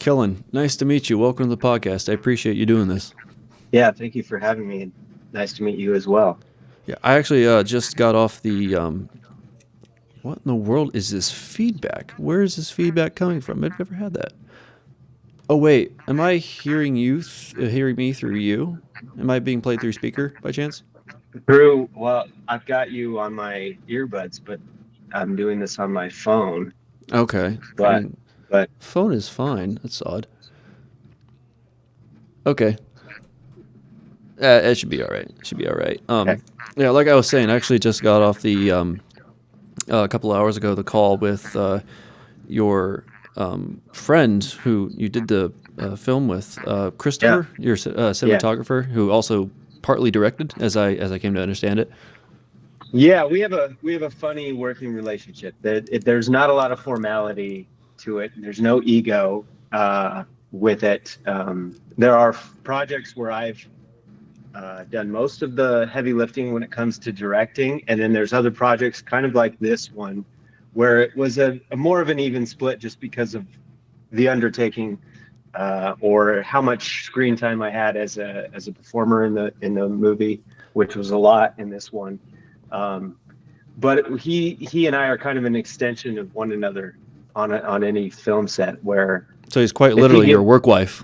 Kellen, nice to meet you. Welcome to the podcast. I appreciate you doing this. Yeah, thank you for having me. Nice to meet you as well. Yeah, I actually just got off the. What in the world is this feedback? Where is this feedback coming from? I've never had that. Oh wait, am I hearing hearing me through you? Am I being played through speaker by chance? Well, I've got you on my earbuds, but I'm doing this on my phone. Okay. I But, mean, but phone is fine. That's odd. Okay, it should be all right. It should be all right. okay. Yeah, like I was saying, I actually just got off the a couple of hours ago the call with your friend who you did the film with, Yeah, Christopher, your yeah, cinematographer, who also partly directed, as I came to understand it. yeah. We have a funny working relationship. There's not a lot of formality to it. There's no ego with it. There are projects where I've done most of the heavy lifting when it comes to directing. And then there's other projects, kind of like this one, where it was a more of an even split just because of the undertaking or how much screen time I had as a performer in the movie, which was a lot in this one. Um, but he and I are kind of an extension of one another on any film set. Where So he's quite if he literally your give work wife.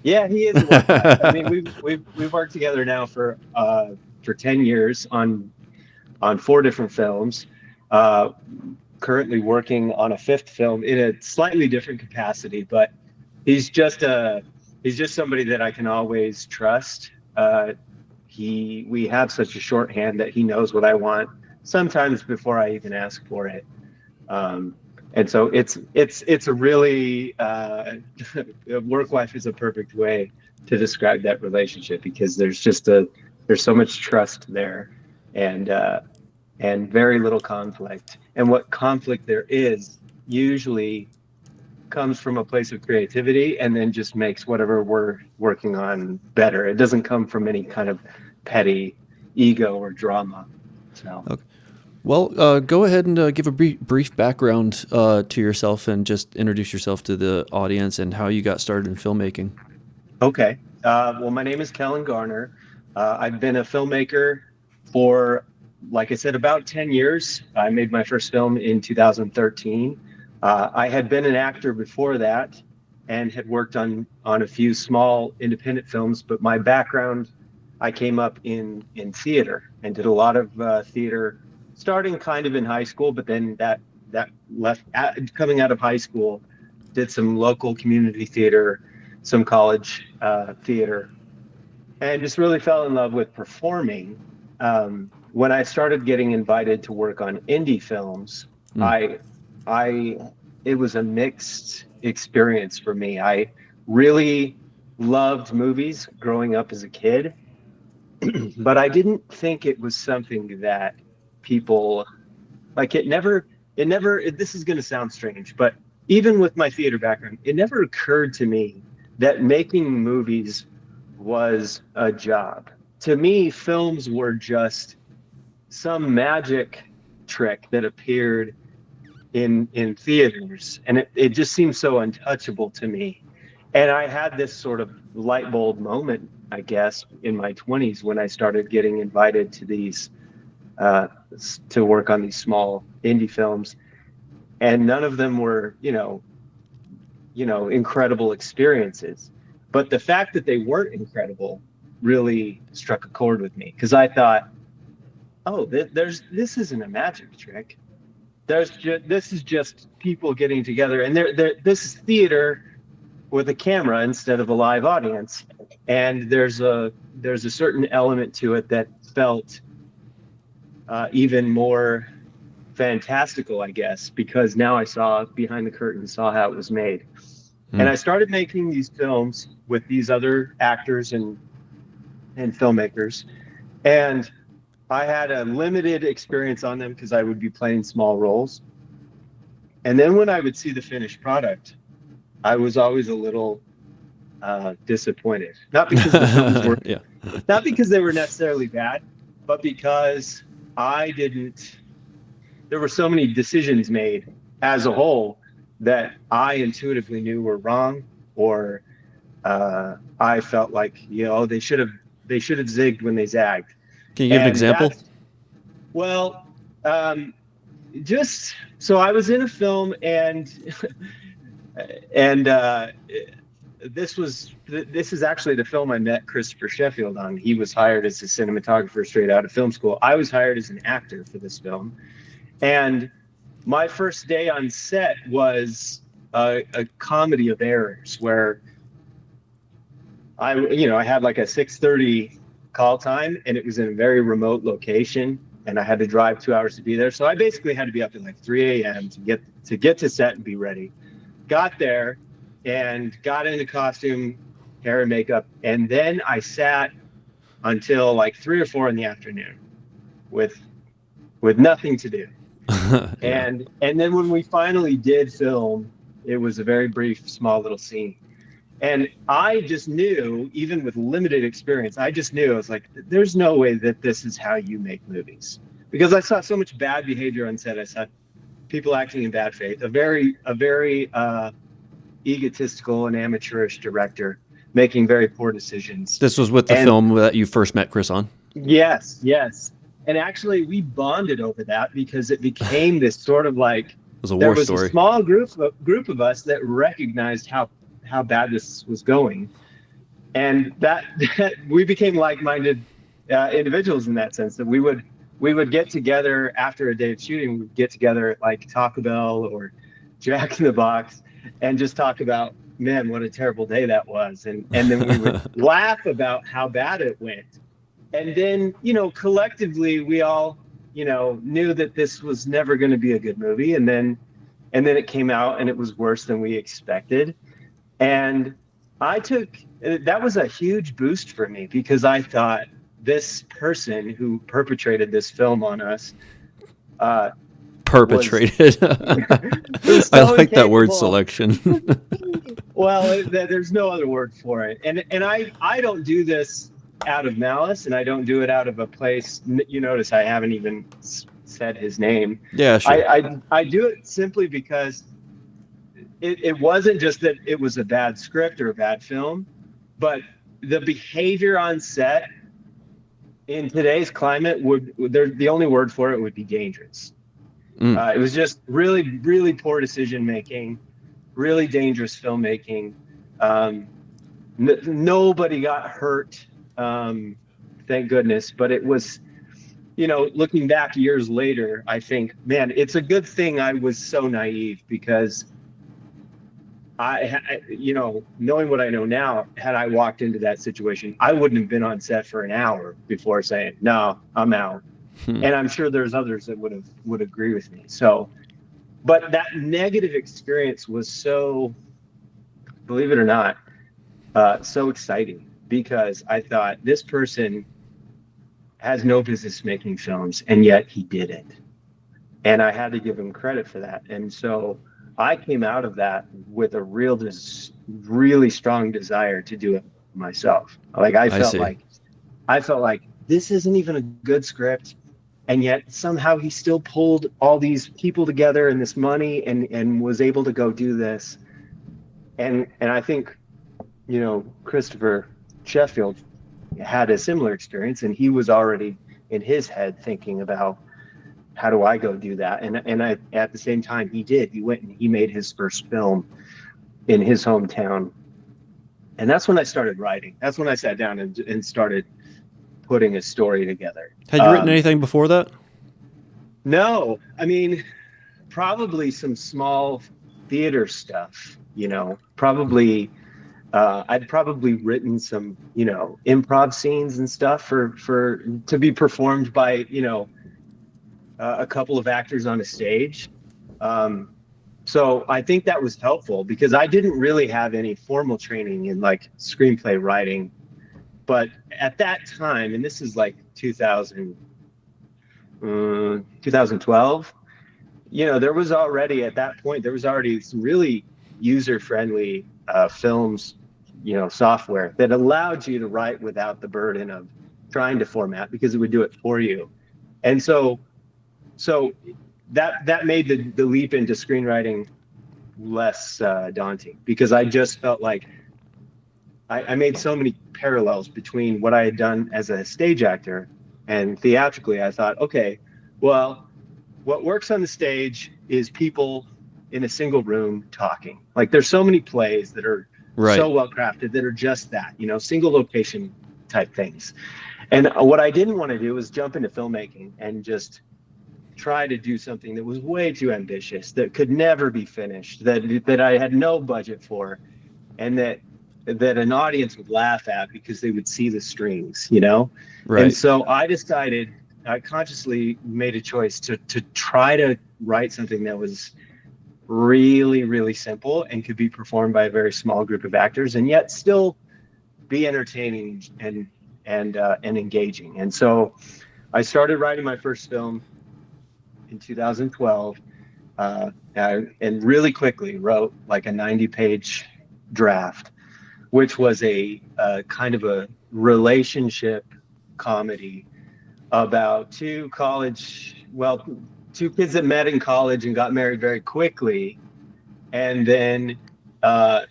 yeah, he is a work wife. I mean, we've worked together now for 10 years on four different films. Uh, Currently working on a fifth film in a slightly different capacity, but he's just a he's just somebody that I can always trust. We have such a shorthand that he knows what I want sometimes before I even ask for it. Um, and so it's a really work life is a perfect way to describe that relationship because there's so much trust there, and very little conflict. And what conflict there is usually comes from a place of creativity and then just makes whatever we're working on better. It doesn't come from any kind of petty ego or drama. So Okay. Well, go ahead and give a brief background to yourself and just introduce yourself to the audience and how you got started in filmmaking. okay. Well, my name is Kellen Garner. I've been a filmmaker for, like I said, about 10 years. I made my first film in 2013. I had been an actor before that and had worked on a few small independent films, but my background, I came up in theater and did a lot of theater, starting kind of in high school, but then that left coming out of high school, did some local community theater, some college theater, and just really fell in love with performing. When I started getting invited to work on indie films, Mm. I, I, it was a mixed experience for me. I really loved movies growing up as a kid, but I didn't think it was something that people like. This is going to sound strange, but even with my theater background, it never occurred to me that making movies was a job. To me, films were just some magic trick that appeared in theaters, and it just seemed so untouchable to me. And I had this sort of light bulb moment, I guess, in my 20s when I started getting invited to these uh, to work on these small indie films, and none of them were, incredible experiences. But the fact that they weren't incredible really struck a chord with me because I thought, oh, this isn't a magic trick. This is just people getting together, and this is theater with a camera instead of a live audience, and there's a certain element to it that felt even more fantastical, I guess, because now I saw behind the curtain, saw how it was made. And Mm. I started making these films with these other actors and filmmakers. And I had a limited experience on them because I would be playing small roles. And then when I would see the finished product, I was always a little disappointed. Not because the films were, Yeah. not because they were necessarily bad, but because I didn't, there were so many decisions made as a whole that I intuitively knew were wrong or I felt like, they should have zigged when they zagged. Can you give an And example? that's, well, um, just so I was in a film, and this is actually the film I met Christopher Sheffield on. He was hired as a cinematographer straight out of film school. I was hired as an actor for this film, and my first day on set was a comedy of errors where I had like a 6:30 call time, and it was in a very remote location, and I had to drive 2 hours to be there. So I basically had to be up at like 3 a.m. to get to set and be ready. Got there and got into costume, hair and makeup, and then I sat until like 3 or 4 in the afternoon with nothing to do. Yeah. And then when we finally did film, it was a very brief, small little scene. And I just knew, even with limited experience, I just knew, I was like, there's no way that this is how you make movies. Because I saw so much bad behavior on set. I saw people acting in bad faith, a very egotistical and amateurish director making very poor decisions. This was with the And film that you first met Chris on. yes, yes. And actually, we bonded over that because it became this sort of like, It was a there war was a story. small group of us that recognized how bad this was going, and that we became like-minded individuals in that sense. That we would get together after a day of shooting. We'd get together at like Taco Bell or Jack in the Box and just talk about, man, what a terrible day that was, and then we would laugh about how bad it went. And then, collectively, we all, knew that this was never going to be a good movie. And then it came out and it was worse than we expected. And I took that was a huge boost for me because I thought this person who perpetrated this film on us uh, was Perpetrated. was I so like that word incapable. selection. Well, there's no other word for it. And I don't do this out of malice, and I don't do it out of a place. You notice I haven't even said his name. Yeah, I sure. I, I do it simply because it wasn't just that it was a bad script or a bad film, but the behavior on set in today's climate the only word for it would be dangerous. Mm. It was just really, really poor decision making, really dangerous filmmaking. Um, Nobody got hurt, thank goodness. But it was, looking back years later, I think, man, it's a good thing I was so naive because knowing what I know now, had I walked into that situation, I wouldn't have been on set for an hour before saying, no, I'm out. Hmm. And I'm sure there's others that would agree with me. So, but that negative experience was so, believe it or not, so exciting because I thought this person has no business making films, and yet he did it. And I had to give him credit for that. And so I came out of that with a really strong desire to do it myself. Like I see. I felt like this isn't even a good script, and yet somehow he still pulled all these people together and this money and was able to go do this. And I think, Christopher Sheffield had a similar experience, and he was already in his head thinking about, how do I go do that? And I, at the same time, he did. He went and he made his first film in his hometown. And that's when I started writing. That's when I sat down and started putting a story together. Had you written anything before that? No, I mean, probably some small theater stuff, probably I'd probably written some, improv scenes and stuff for to be performed by, a couple of actors on a stage. Um, so I think that was helpful because I didn't really have any formal training in like screenplay writing. But at that time, and this is like 2012, there was already at that point, there was already some really user-friendly films, software that allowed you to write without the burden of trying to format because it would do it for you. And so that made the leap into screenwriting less daunting, because I just felt like I made so many parallels between what I had done as a stage actor and theatrically. I thought, okay, well, what works on the stage is people in a single room talking. Like, there's so many plays that are Right. so well crafted that are just that, single location type things. And what I didn't want to do was jump into filmmaking and just try to do something that was way too ambitious, that could never be finished, that I had no budget for, and that an audience would laugh at because they would see the strings. And Right. so I consciously made a choice to try to write something that was really, really simple and could be performed by a very small group of actors, and yet still be entertaining and engaging. And so I started writing my first film in 2012, and really quickly wrote like a 90-page draft, which was a kind of a relationship comedy about two kids that met in college and got married very quickly. And then uh,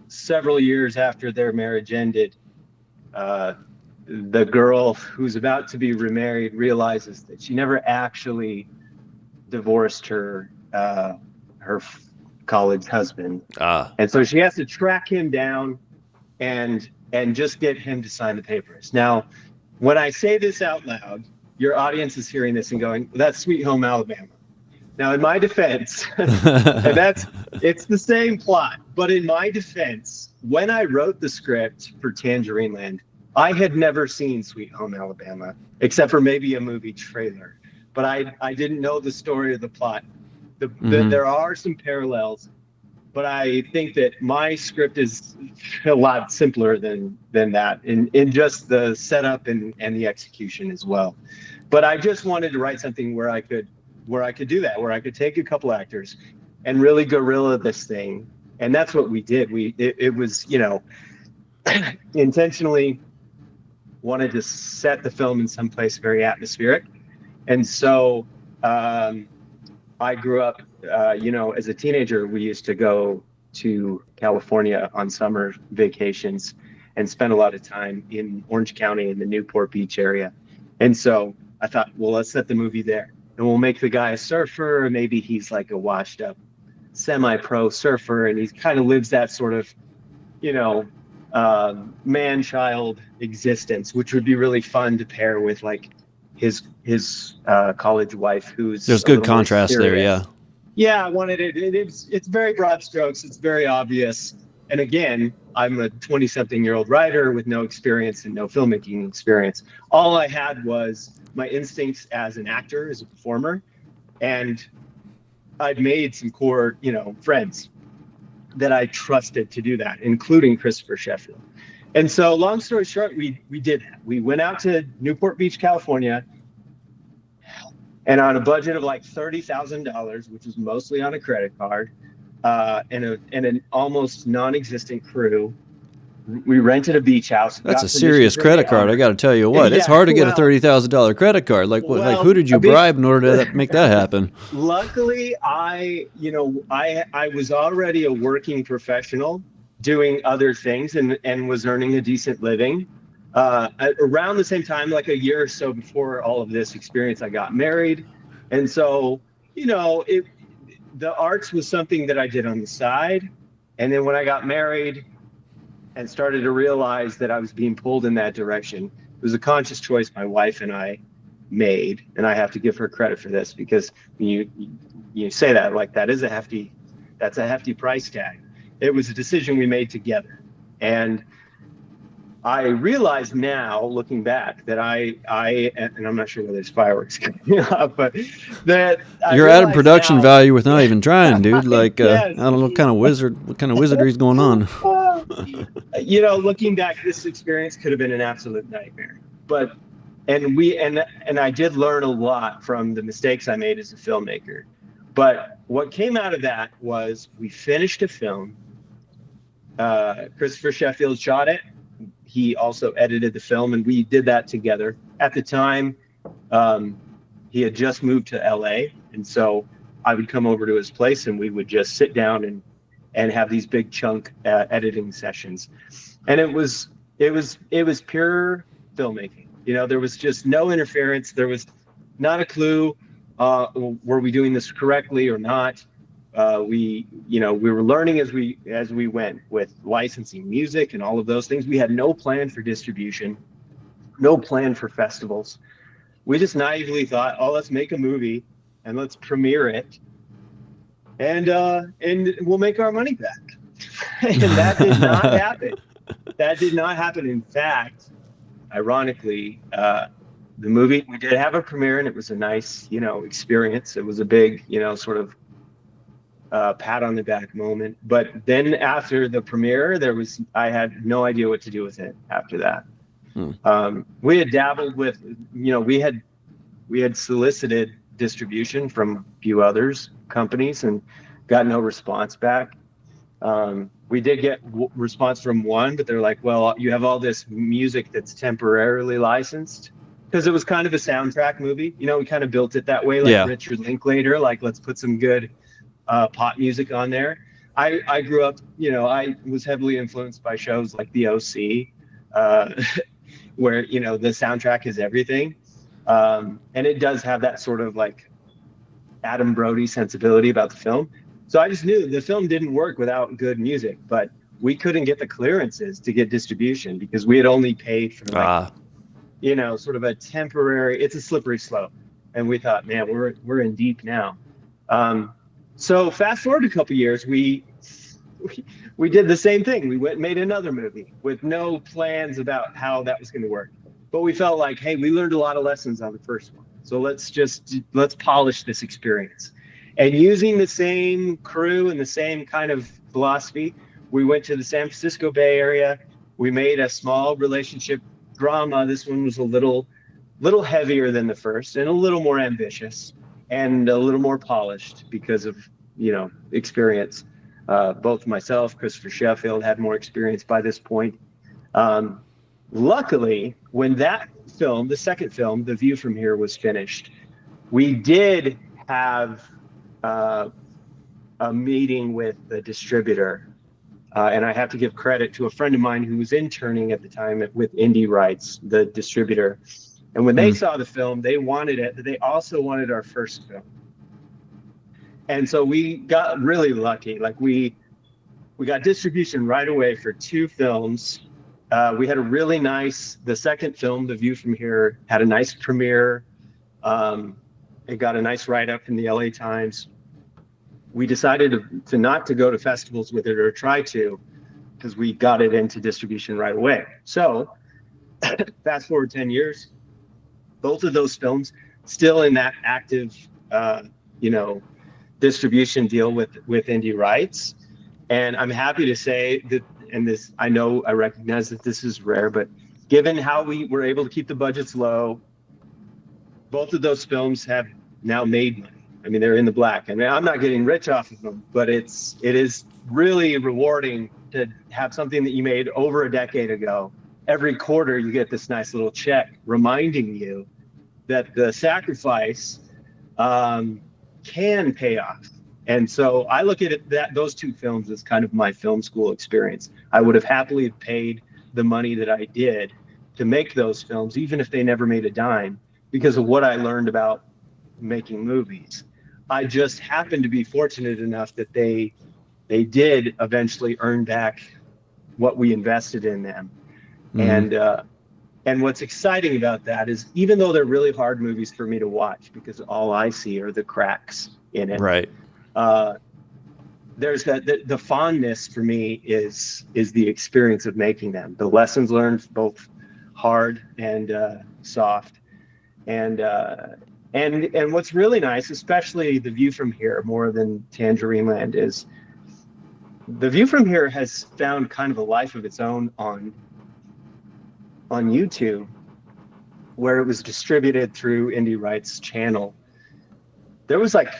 several years after their marriage ended, uh, the girl who's about to be remarried realizes that she never actually divorced her college husband, Ah. and so she has to track him down and just get him to sign the papers. Now, when I say this out loud, your audience is hearing this and going, "That's Sweet Home Alabama." Now, in my defense, and it's the same plot, but in my defense, when I wrote the script for Tangerine Land, I had never seen Sweet Home Alabama, except for maybe a movie trailer. But I didn't know the story of the plot. Mhm. There are some parallels, but I think that my script is a lot simpler than that in just the setup and the execution as well. But I just wanted to write something where I could do that, where I could take a couple actors and really guerrilla this thing. And that's what we did. It was, intentionally wanted to set the film in some place very atmospheric. And so I grew up, as a teenager, we used to go to California on summer vacations and spend a lot of time in Orange County in the Newport Beach area. And so I thought, well, let's set the movie there. And we'll make the guy a surfer. Maybe he's like a washed up semi-pro surfer, and he kind of lives that sort of, you know, man-child existence, which would be really fun to pair with like his college wife, who's There's a good little more contrast there, yeah. serious. Yeah, I wanted it's very broad strokes. It's very obvious. And again, I'm a 20-something-year-old writer with no experience and no filmmaking experience. All I had was my instincts as an actor, as a performer, and I'd made some core, friends that I trusted to do that, including Christopher Sheffield. And so, long story short, we did that. We went out to Newport Beach, California, and on a budget of like $30,000, which was mostly on a credit card, and an almost non-existent crew. We rented a beach house, That's a got permission serious from the credit card. I owner. got to tell you what. It's Yeah, hard to get a well, $30,000 credit card. Like what? Like well, who did a you bit. bribe in order to make that happen? Luckily, I was already a working professional doing other things and was earning a decent living. Around the same time, like a year or so before all of this experience, I got married, and so the arts was something that I did on the side. And then when I got married and started to realize that I was being pulled in that direction, it was a conscious choice my wife and I made, and I have to give her credit for this, because you say that, like, that's a hefty price tag. It was a decision we made together, and I realize now, looking back, that and I'm not sure whether there's fireworks coming up, but that I You're adding realize production now, value with not even trying, dude. Like I yes, don't know what kind of wizardry's going on. looking back, this experience could have been an absolute nightmare. But and I did learn a lot from the mistakes I made as a filmmaker. But what came out of that was we finished a film. Christopher Sheffield shot it. He also edited the film, and we did that together. At the time, he had just moved to LA, and so I would come over to his place and we would just sit down and have these big chunk editing sessions. And it was pure filmmaking. There was just no interference. There was not a clue. Were we doing this correctly or not? We were learning as we went with licensing music and all of those things. We had no plan for distribution, no plan for festivals. We just naively thought, oh, let's make a movie and let's premiere it, and we'll make our money back. And that did not happen. That did not happen. In fact, ironically, the movie, we did have a premiere, and it was a nice, experience. It was a big, sort of pat on the back moment. But then after the premiere, I had no idea what to do with it after that. We had dabbled with, we had solicited distribution from a few others companies and got no response back. We did get response from one, but they're like, well, you have all this music that's temporarily licensed, because it was kind of a soundtrack movie. We kind of built it that way, like Yeah. Richard Linklater, like, let's put some good pop music on there. I grew up, I was heavily influenced by shows like The OC, where, the soundtrack is everything. And it does have that sort of like Adam Brody sensibility about the film. So I just knew the film didn't work without good music, but we couldn't get the clearances to get distribution because we had only paid for like, sort of a temporary, it's a slippery slope. And we thought, man, we're in deep now. So fast forward a couple years, we did the same thing. We went and made another movie with no plans about how that was going to work. But we felt like, hey, we learned a lot of lessons on the first one. So let's polish this experience. And using the same crew and the same kind of philosophy, we went to the San Francisco Bay Area. We made a small relationship drama. This one was a little heavier than the first and a little more ambitious and a little more polished because of, experience. Both myself, Christopher Sheffield, had more experience by this point. Luckily, when that film, the second film, The View from Here, was finished, we did have a meeting with the distributor. And I have to give credit to a friend of mine who was interning at the time with Indie Rights, the distributor. And when they saw the film, they wanted it, but they also wanted our first film. And so we got really lucky. Like we got distribution right away for two films. We had the second film, The View from Here, had a nice premiere. It got a nice write-up in the LA Times. We decided to not to go to festivals with it or try to, because we got it into distribution right away. So fast forward 10 years, both of those films still in that active, distribution deal with Indie Rights. And I'm happy to say that, and this, I recognize that this is rare, but given how we were able to keep the budgets low, both of those films have now made money. I mean, they're in the black. I mean, I'm not getting rich off of them, but it is really rewarding to have something that you made over a decade ago. Every quarter, you get this nice little check reminding you that the sacrifice can pay off. And so I look at those two films as kind of my film school experience. I would have happily paid the money that I did to make those films, even if they never made a dime, because of what I learned about making movies. I just happened to be fortunate enough that they did eventually earn back what we invested in them. And what's exciting about that is, even though they're really hard movies for me to watch because all I see are the cracks in it, Right. there's the fondness for me is the experience of making them, the lessons learned, both hard and soft. And what's really nice, especially The View from Here more than Tangerine Land, is The View from Here has found kind of a life of its own on YouTube, where it was distributed through Indie Rights channel. There was like,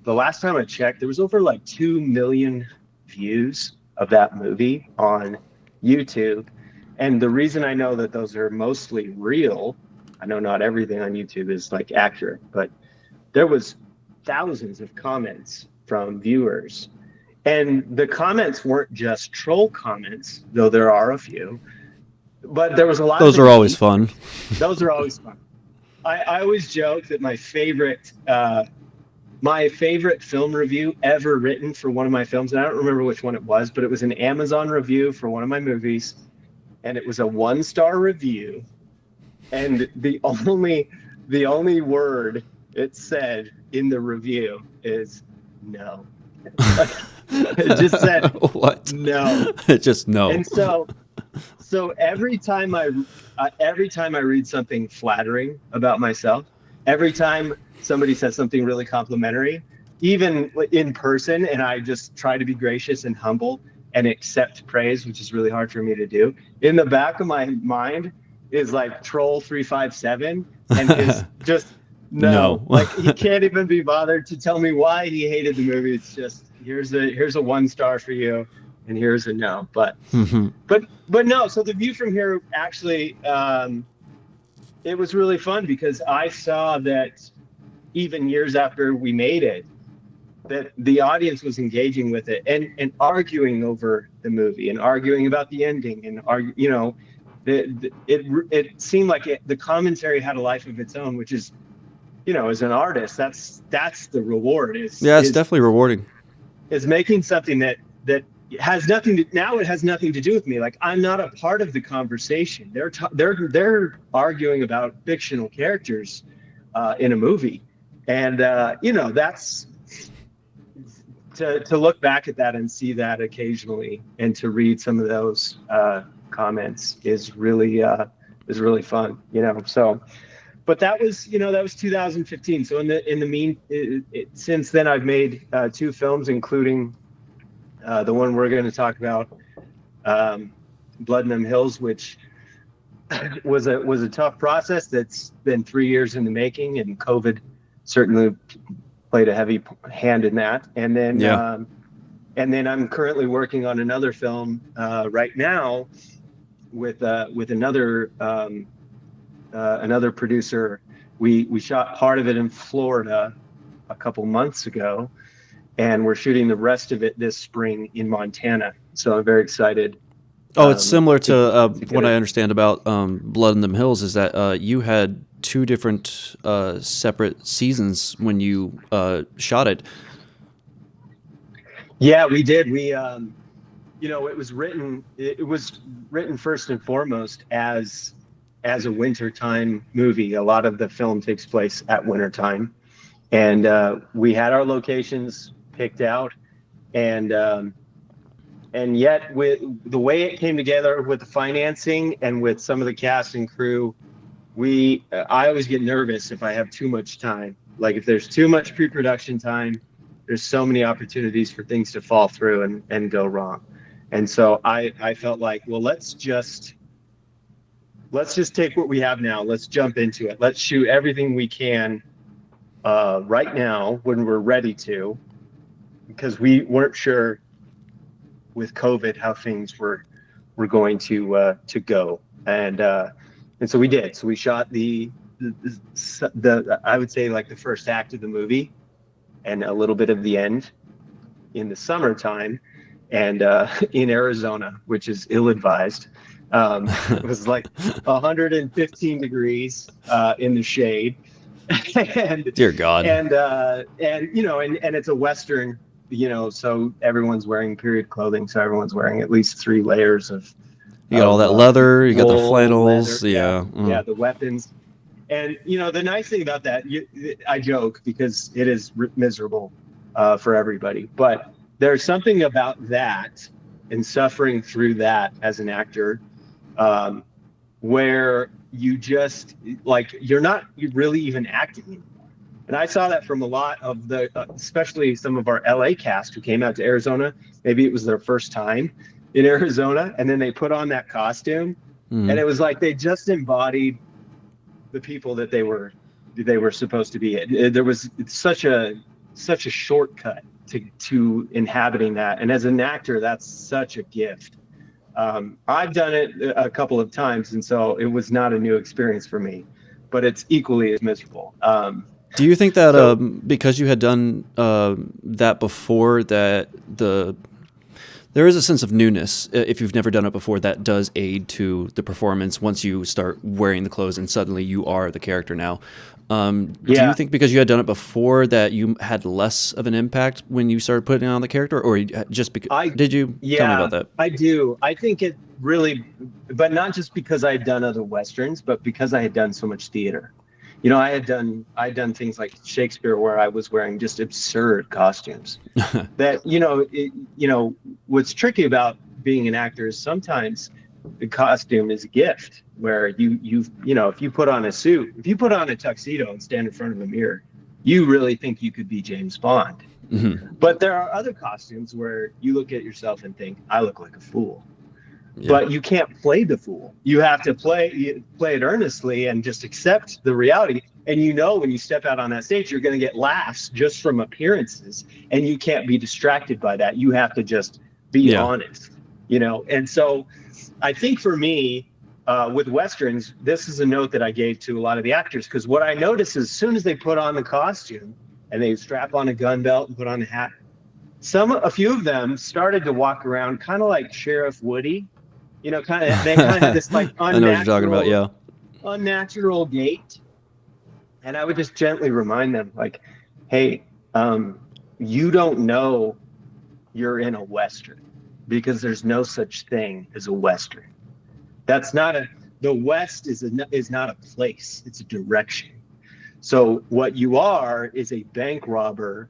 the last time I checked, there was over like 2 million views of that movie on YouTube. And the reason I know that those are mostly real, I know not everything on YouTube is like accurate, but there was thousands of comments from viewers. And the comments weren't just troll comments, though there are a few, but there was a lot of Those are always engagement. fun. Those are always fun. I always joke that my favorite film review ever written for one of my films, and I don't remember which one it was, but it was an Amazon review for one of my movies, and it was a 1-star review, and the only word it said in the review is no. Like, it just said What? no. Just no. And so every time I read something flattering about myself, every time somebody says something really complimentary, even in person, and I just try to be gracious and humble and accept praise, which is really hard for me to do. In the back of my mind is like Troll 357 and his just no, No. like he can't even be bothered to tell me why he hated the movie. It's just here's a 1 star for you, and here's a no. But no, so the view from here actually, it was really fun because I saw that even years after we made it, that the audience was engaging with it and arguing over the movie and arguing about the ending and it seemed like the commentary had a life of its own, which is, as an artist, that's the reward is Yeah, it's is definitely rewarding. is making something that it has nothing to do with me. Like, I'm not a part of the conversation. They're arguing about fictional characters in a movie, and that's to look back at that and see that occasionally, and to read some of those comments is really fun. So, but that was 2015. So in the since then I've made 2 films, including the one we're going to talk about, Blood in Them Hills, which was a tough process that's been 3 years in the making, and COVID certainly played a heavy hand in that. Yeah. And then I'm currently working on another film right now with another producer. We shot part of it in Florida a couple months ago, and we're shooting the rest of it this spring in Montana. So I'm very excited Oh, it's similar to to get what I it. understand about Blood in Them Hills is that you had two different separate seasons when you shot it. Yeah, we did. It was written first and foremost as a wintertime movie. A lot of the film takes place at wintertime, and we had our locations picked out, and yet with the way it came together with the financing and with some of the cast and crew, I always get nervous if I have too much time. Like, if there's too much pre-production time, there's so many opportunities for things to fall through and go wrong. And so I felt like, well, let's just take what we have now. Let's jump into it. Let's shoot everything we can right now when we're ready to, because we weren't sure with COVID how things were going to go, and so we did. So we shot the I would say, like, the first act of the movie and a little bit of the end in the summertime, and in Arizona, which is ill-advised. It was like 115 degrees in the shade, and Dear God. and it's a Western, so everyone's wearing period clothing, so everyone's wearing at least 3 layers of You got all that of leather, you got the wool, leather, flannels, yeah, yeah. yeah, the weapons. And the nice thing about that, I joke because it is miserable for everybody, but there's something about that and suffering through that as an actor, um, where you just, like, you're not really even acting anymore. And I saw that from a lot of especially some of our LA cast who came out to Arizona. Maybe it was their first time in Arizona, and then they put on that costume, and Mhm. it was like they just embodied the people that they were supposed to be. There was such a shortcut to inhabiting that, and as an actor, that's such a gift. I've done it a couple of times, and so it was not a new experience for me, but it's equally as miserable. Do you think that So because you had done that before, that there is a sense of newness, if you've never done it before, that does aid to the performance once you start wearing the clothes and suddenly you are the character now? Do you yeah, think because you had done it before that you had less of an impact when you started putting on the character, or just because? I Did you tell me yeah, about that? I do. I think it really, but not just because I had done other westerns, but because I had done so much theater. I'd done things like Shakespeare where I was wearing just absurd costumes. That what's tricky about being an actor is sometimes the costume is a gift where if you put on a suit, if you put on a tuxedo and stand in front of a mirror, you really think you could be James Bond. Hmm. But there are other costumes where you look at yourself and think, I look like a fool. Yeah. But you can't play the fool. You have to play it earnestly and just accept the reality. And when you step out on that stage, you're going to get laughs just from appearances, and you can't be distracted by that. You have to just be Yeah. honest. And so, I think for me, with westerns, this is a note that I gave to a lot of the actors because what I notice is as soon as they put on the costume and they strap on a gun belt and put on a hat, a few of them started to walk around kind of like Sheriff Woody. They kind of had this like I know what you're talking about. Yeah. unnatural gait. And I would just gently remind them, like, hey, you don't know you're in a Western because there's no such thing as a Western. That's not the West is not a place, it's a direction. So what you are is a bank robber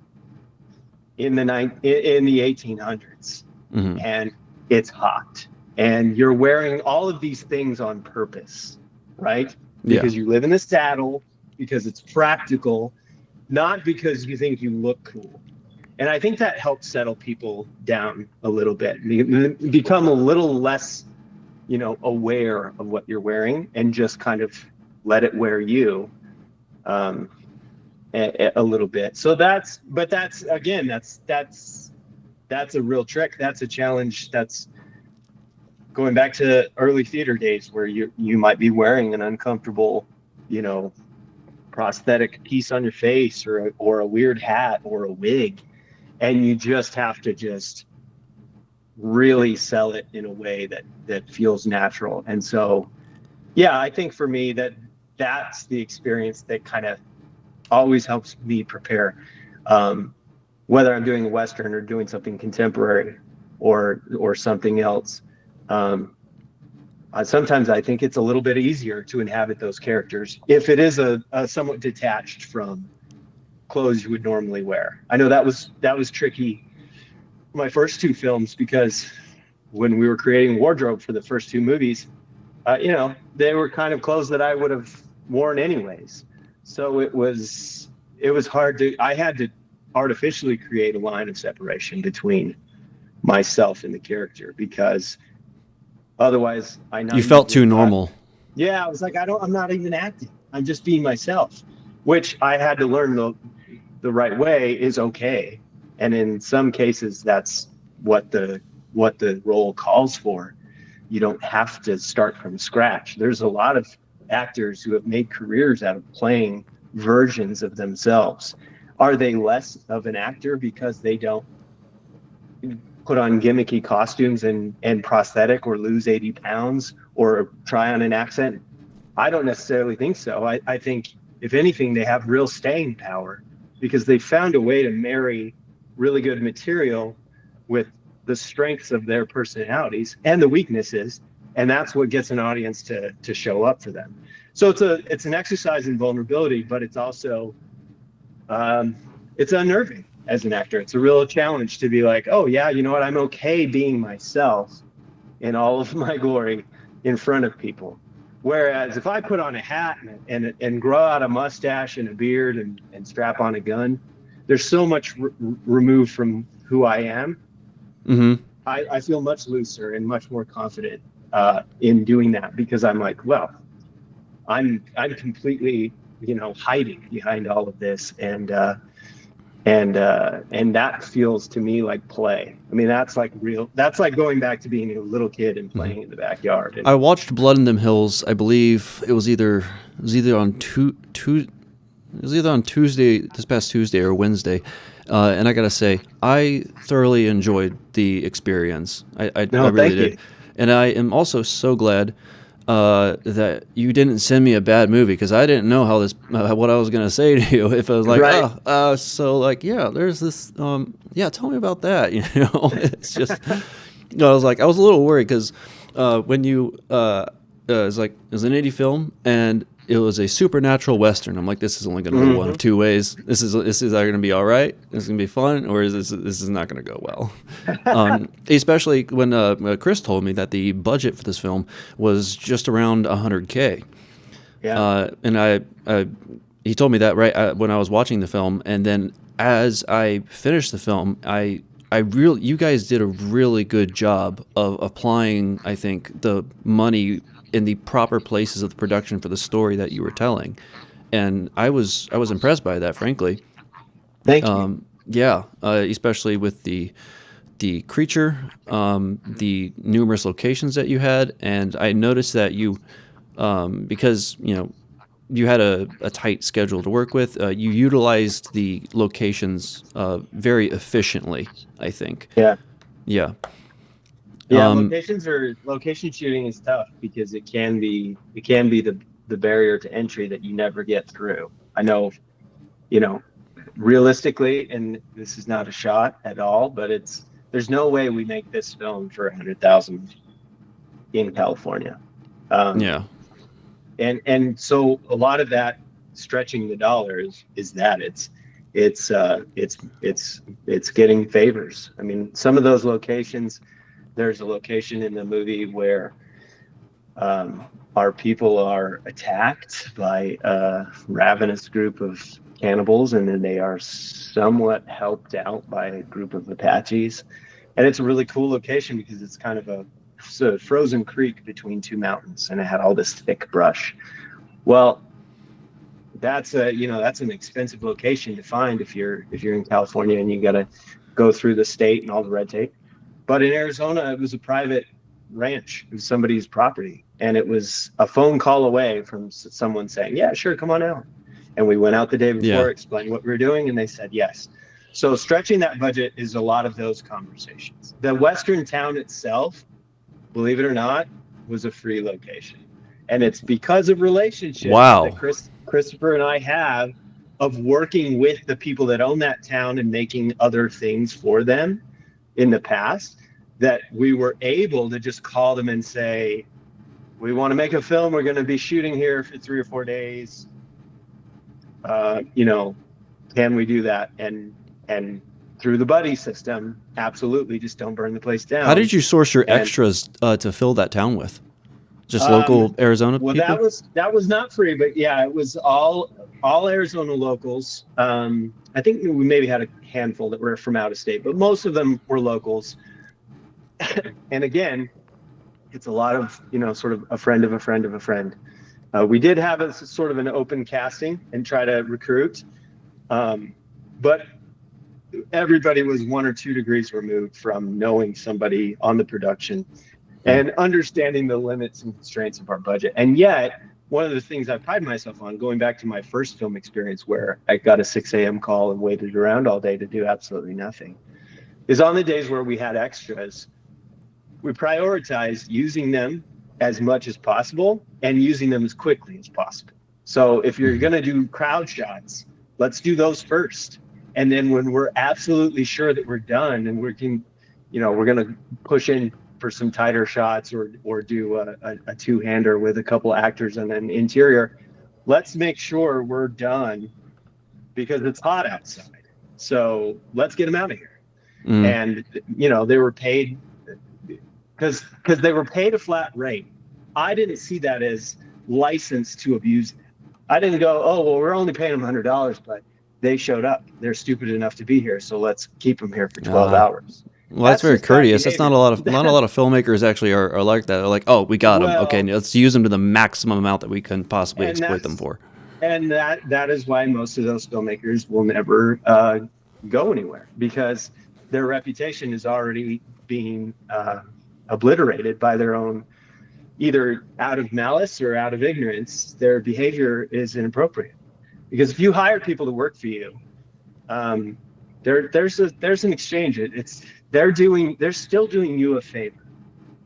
in the 1800s, Hmm. and it's hot, and you're wearing all of these things on purpose, right? Yeah. Because you live in the saddle, because it's practical, not because you think you look cool. And I think that helps settle people down a little bit, become a little less, aware of what you're wearing and just kind of let it wear you. Um, a little bit. So that's again, that's a real trick. That's a challenge. That's going back to early theater days where you might be wearing an uncomfortable, you know, prosthetic piece on your face or a weird hat or a wig, and you just have to just really sell it in a way that feels natural. And so, yeah, I think for me that's the experience that kind of always helps me prepare. Um, Whether I'm doing a Western or doing something contemporary or something else. Um, Sometimes I think it's a little bit easier to inhabit those characters if it is a somewhat detached from clothes you would normally wear. I know that was tricky my first two films because when we were creating wardrobe for the first two movies, they were kind of clothes that I would have worn anyways. So it was hard to. I had to artificially create a line of separation between myself and the character because otherwise I You felt too naively thought, normal. yeah, I was like, I'm not even acting. I'm just being myself, which I had to learn the right way is okay. And in some cases, that's what the role calls for. You don't have to start from scratch. There's a lot of actors who have made careers out of playing versions of themselves. Are they less of an actor because they don't put on gimmicky costumes and prosthetic or lose 80 pounds or try on an accent? I don't necessarily think so. I think, if anything, they have real staying power because they found a way to marry really good material with the strengths of their personalities and the weaknesses. And that's what gets an audience to show up for them. So it's an exercise in vulnerability, but it's also um, it's unnerving as an actor. It's a real challenge to be like, oh yeah, you know what? I'm okay being myself in all of my glory in front of people. Whereas if I put on a hat and grow out a mustache and a beard and strap on a gun, there's so much removed from who I am. Hmm. I feel much looser and much more confident in doing that because I'm like, well, I'm completely hiding behind all of this and that feels to me like play. I mean, that's like real. That's like going back to being a little kid and Hmm. playing in the backyard. I And watched Blood in Them Hills. I believe it was either on two. It was either on Tuesday, this past Tuesday or Wednesday, and I gotta say, I thoroughly enjoyed the experience. I No, really thank did, you. and I am also so glad that you didn't send me a bad movie because I didn't know how this what I was gonna say to you if I was like, Right. oh, so like, yeah, there's this, yeah, tell me about that. It's just, I was like, I was a little worried because when you it was like it was an indie film and it was a supernatural western. I'm like, this is only going to go one Hmm. of two ways. This is either going to be all right, this is going to be fun, or this is not going to go well. Especially when Chris told me that the budget for this film was just around 100K, Yeah. and he told me that right when I was watching the film, and then as I finished the film, you guys did a really good job of applying, I think, the money in the proper places of the production for the story that you were telling, and I was impressed by that, frankly. Thank you. Yeah, especially with the creature, the numerous locations that you had, and I noticed that you, because you had a tight schedule to work with. You utilized the locations very efficiently, I think. Yeah. Yeah. Yeah. Um, Location shooting is tough because it can be the barrier to entry that you never get through. I know, you know, realistically, and this is not a shot at all, but there's no way we make this film for 100,000 in California. Um, yeah. and so a lot of that stretching the dollars is that it's getting favors. I mean, some of those locations, there's a location in the movie where our people are attacked by a ravenous group of cannibals, and then they are somewhat helped out by a group of Apaches. And it's a really cool location because it's kind of a frozen creek between two mountains, and it had all this thick brush. Well, that's an expensive location to find if you're in California and you got to go through the state and all the red tape. But in Arizona, it was a private ranch. It was somebody's property, and it was a phone call away from someone saying, "Yeah, sure, come on out." And we went out the day Yeah. before, explained what we were doing, and they said yes. So stretching that budget is a lot of those conversations. The Western town itself, believe it or not, was a free location. And it's because of relationships that Wow. Christopher and I have of working with the people that own that town and making other things for them in the past that we were able to just call them and say, we want to make a film. We're going to be shooting here for 3 or 4 days. You know, can we do that? And through the buddy system, absolutely, just don't burn the place How down. did you source your And extras to fill that town with? Just um, local Arizona well, people? that was not free, but yeah, it was all Arizona locals. I think we maybe had a handful that were from out of state, but most of them were locals. And again, it's a lot of sort of a friend of a friend of a friend. We did have a sort of an open casting and try to recruit, but everybody was 1 or 2 degrees removed from knowing somebody on the production Hmm. and understanding the limits and constraints of our budget. And yet, one of the things I pride myself on, going back to my first film experience where I got a 6 a.m. call and waited around all day to do absolutely nothing, is on the days where we had extras, we prioritized using them as much as possible and using them as quickly as possible. So if you're Hmm. going to do crowd shots, let's do those first. And then when we're absolutely sure that we're done and we're going to push in for some tighter shots or do a two-hander with a couple actors and an interior, let's make sure we're done because it's hot outside. So let's get them out of here. Mm. And they were paid because they were paid a flat rate. I didn't see that as license to abuse them. I didn't go, oh well, we're only paying them $100, but they showed up. They're stupid enough to be here, so let's keep them here for 12 Uh, hours. well, that's That's very just bad courteous. That's behavior. not a lot of filmmakers actually are like that. They're like, oh, we got them. Okay, Well, let's use them to the maximum amount that we can possibly and exploit them that's for. and that is why most of those filmmakers will never go anywhere because their reputation is already being obliterated by their own, either out of malice or out of ignorance. Their behavior is inappropriate. Because if you hire people to work for you, um, there's an exchange. It's they're still doing you a favor.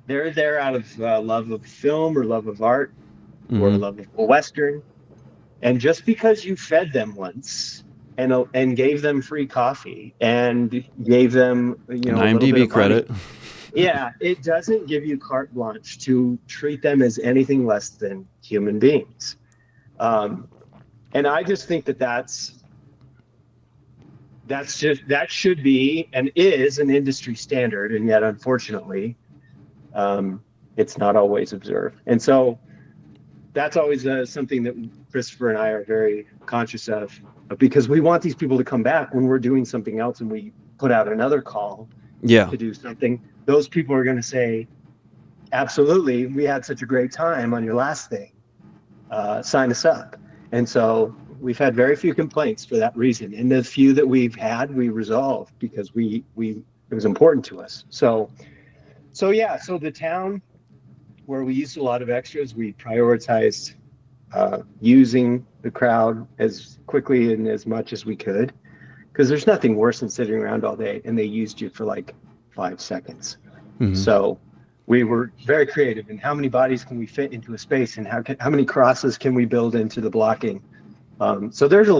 They're there out of love of film or love of art or Mm-hmm. love of a Western. And just because you fed them once and gave them free coffee and gave them, An a little bit IMDb of money, credit. yeah, it doesn't give you carte blanche to treat them as anything less than human beings. Um, and I just think that should be and is an industry standard, and yet unfortunately, um, it's not always observed. And so that's always something that Christopher and I are very conscious of because we want these people to come back when we're doing something else and we put out another call Yeah. to do something. Those people are going to say, absolutely, we had such a great time on your last thing. Sign us up. And so we've had very few complaints for that reason. And the few that we've had, we resolved because we it was important to us. So yeah, so the town where we used a lot of extras, we prioritized using the crowd as quickly and as much as we could because there's nothing worse than sitting around all day and they used you for like 5 seconds. Mm-hmm. So we were very creative in how many bodies can we fit into a space and how many crosses can we build into the blocking. So there's a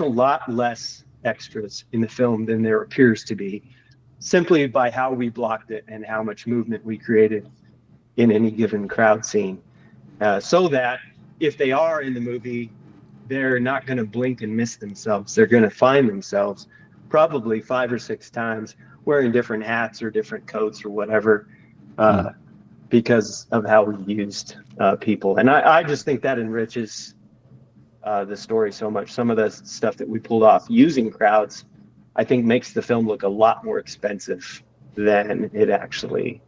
lot less extras in the film than there appears to be, simply by how we blocked it and how much movement we created in any given crowd scene, so that if they are in the movie, they're not going to blink and miss themselves. They're going to find themselves probably 5 or 6 times wearing different hats or different coats or whatever, Mm. because of how we used people. And I just think that enriches the story so much. Some of the stuff that we pulled off using crowds, I think, makes the film look a lot more expensive than it actually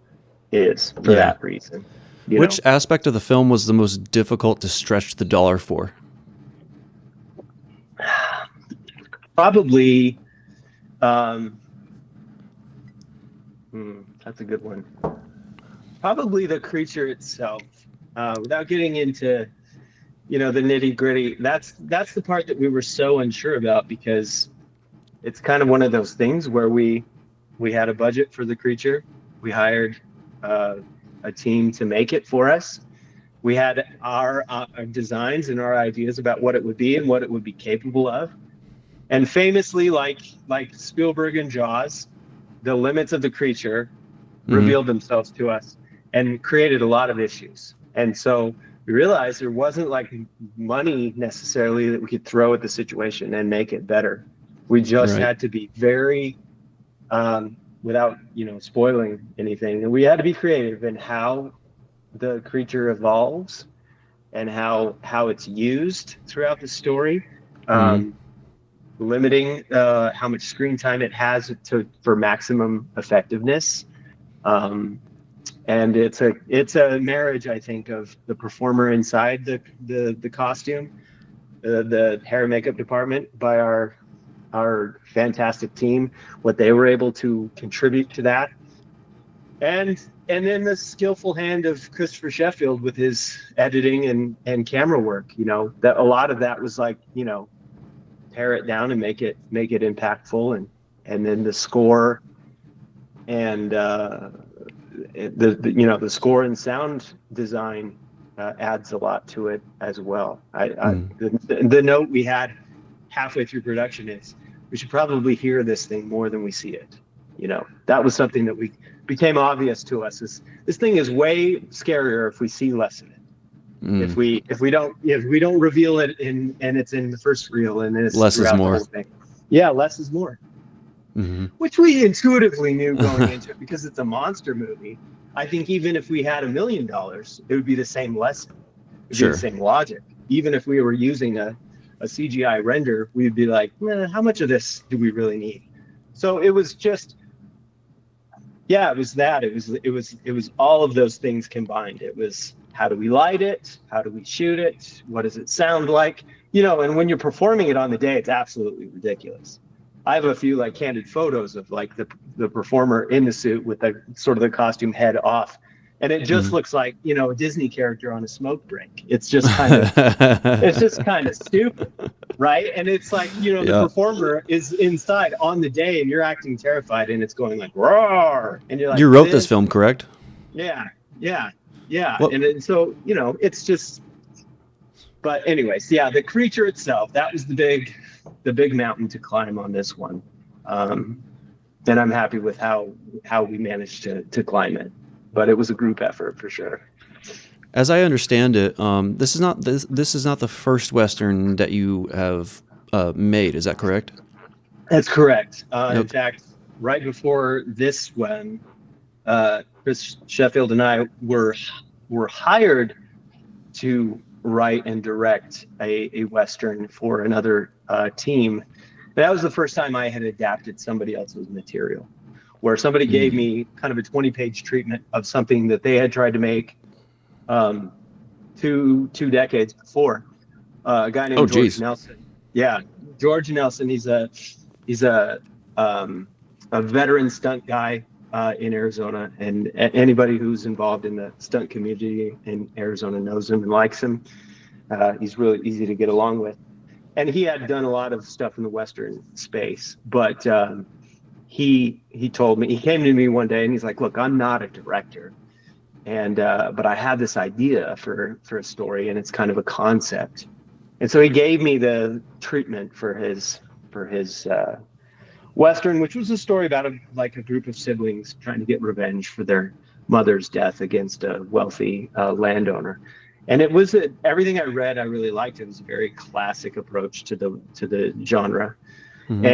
is for Yeah. that reason. Which aspect of the film was the most difficult to stretch the dollar for? Probably, um, that's a good one. Probably the creature itself, without getting into the nitty gritty. That's the part that we were so unsure about because it's kind of one of those things where we had a budget for the creature. We hired uh, a team to make it for us. We had our designs and our ideas about what it would be and what it would be capable of. And famously, like Spielberg and Jaws, the limits of the creature Mm-hmm. revealed themselves to us and created a lot of issues. And so we realized there wasn't like money necessarily that we could throw at the situation and make it better. We just Right. had to be very, without spoiling anything, and we had to be creative in how the creature evolves and how it's used throughout the story. Mm-hmm. Um, Limiting how much screen time it has for maximum effectiveness. Um, and it's a marriage, I think, of the performer inside the costume, the hair and makeup department by our fantastic team, what they were able to contribute to that, and then the skillful hand of Christopher Sheffield with his editing and camera work. That a lot of that was like, pare it down and make it impactful, and then the score and the score and sound design adds a lot to it as well. Mm. The note we had halfway through production is we should probably hear this thing more than we see it. That was something that we became obvious to us. Is this thing is way scarier if we see less of it. If Mm. we don't reveal it and it's in the first reel and it's Less is throughout the more. whole thing. Yeah, less is more, Mm-hmm. which we intuitively knew going into it because it's a monster movie. I think even if we had $1 million, it would be the same lesson. It'd be the Sure. same logic. Even if we were using a CGI render, we'd be like, how much of this do we really need? So it was just, yeah, it was that. It was all of those things combined. It was, how do we light it? How do we shoot it? What does it sound like? And when you're performing it on the day, it's absolutely ridiculous. I have a few like candid photos of like the performer in the suit with the sort of the costume head off, and it just Mhm. looks like, a Disney character on a smoke break. It's just kind of stupid, right? And it's like, the Yeah. performer is inside on the day and you're acting terrified and it's going like roar, and you're You like, wrote this film, correct? yeah, yeah, yeah. What? And so, it's just, but anyways, yeah, the creature itself, that was the big mountain to climb on this one. Um, and I'm happy with how we managed to climb it. But it was a group effort for sure. As I understand it, this is not the first western that you have made. Is that correct? That's correct. In Okay. fact, right before this one, Chris Sheffield and I were hired to write and direct a Western for another team. That was the first time I had adapted somebody else's material, where somebody gave Mm. me kind of a 20-page treatment of something that they had tried to make um, two decades before. A guy Oh, named George geez. Nelson. Yeah, George Nelson. He's a veteran stunt guy in Arizona, and anybody who's involved in the stunt community in Arizona knows him and likes him. He's really easy to get along with, and he had done a lot of stuff in the Western space. But he told me, he came to me one day and he's like, "Look, I'm not a director, and but I have this idea for a story, and it's kind of a concept." And so he gave me the treatment for his Western, which was a story about a group of siblings trying to get revenge for their mother's death against a wealthy landowner. And everything I read, I really liked. It was a very classic approach to the genre, Hmm.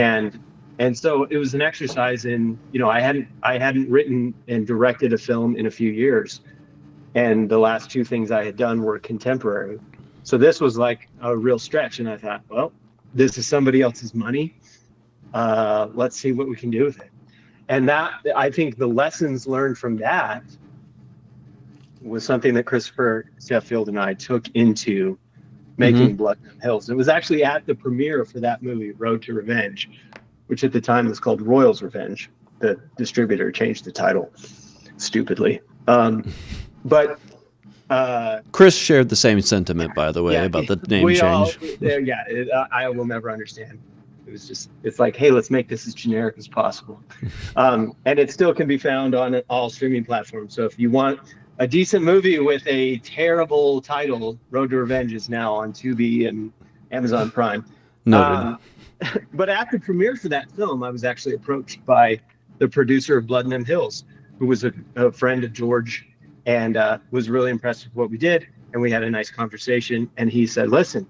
and so it was an exercise in, I hadn't written and directed a film in a few years, and the last two things I had done were contemporary. So this was like a real stretch, and I thought, well, this is somebody else's money. Let's see what we can do with it. And that, I think, the lessons learned from that was something that Christopher Sheffield and I took into Hmm. making Blood and Hills. It was actually at the premiere for that movie, Road to Revenge, which at the time was called Royal's Revenge. The distributor changed the title stupidly. But Chris shared the same sentiment, by the way, yeah, about the name we all change. there. Yeah, I will never understand. It's like, hey, let's make this as generic as possible. And it still can be found on all streaming platforms. So if you want a decent movie with a terrible title, Road to Revenge is now on Tubi and Amazon Prime. Noted. Um, but at the premiere for that film, I was actually approached by the producer of Blood and Hills, who was a friend of George, and was really impressed with what we did. And we had a nice conversation. And he said, "Listen,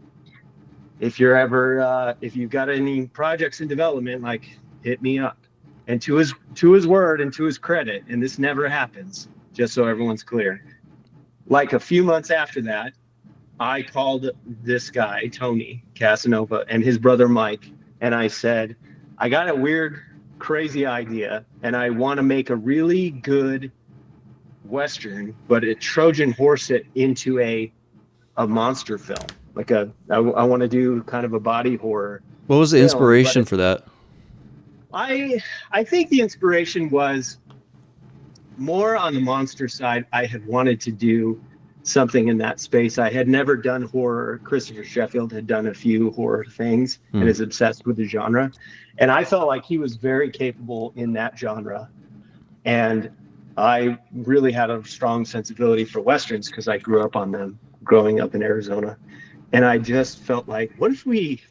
if you've got any projects in development, like, hit me up." And to his word and to his credit, and this never happens, just so everyone's clear, like a few months after that, I called this guy, Tony Casanova, and his brother Mike, and I said, "I got a weird, crazy idea, and I want to make a really good Western, but it Trojan horse it into a monster film. I want to do kind of a body horror What was the film, but inspiration for that? I think the inspiration was more on the monster side. I had wanted to do something in that space. I had never done horror. Christopher Sheffield had done a few horror things and Hmm. is obsessed with the genre. And I felt like he was very capable in that genre. And I really had a strong sensibility for Westerns because I grew up on them growing up in Arizona. And I just felt like, what if we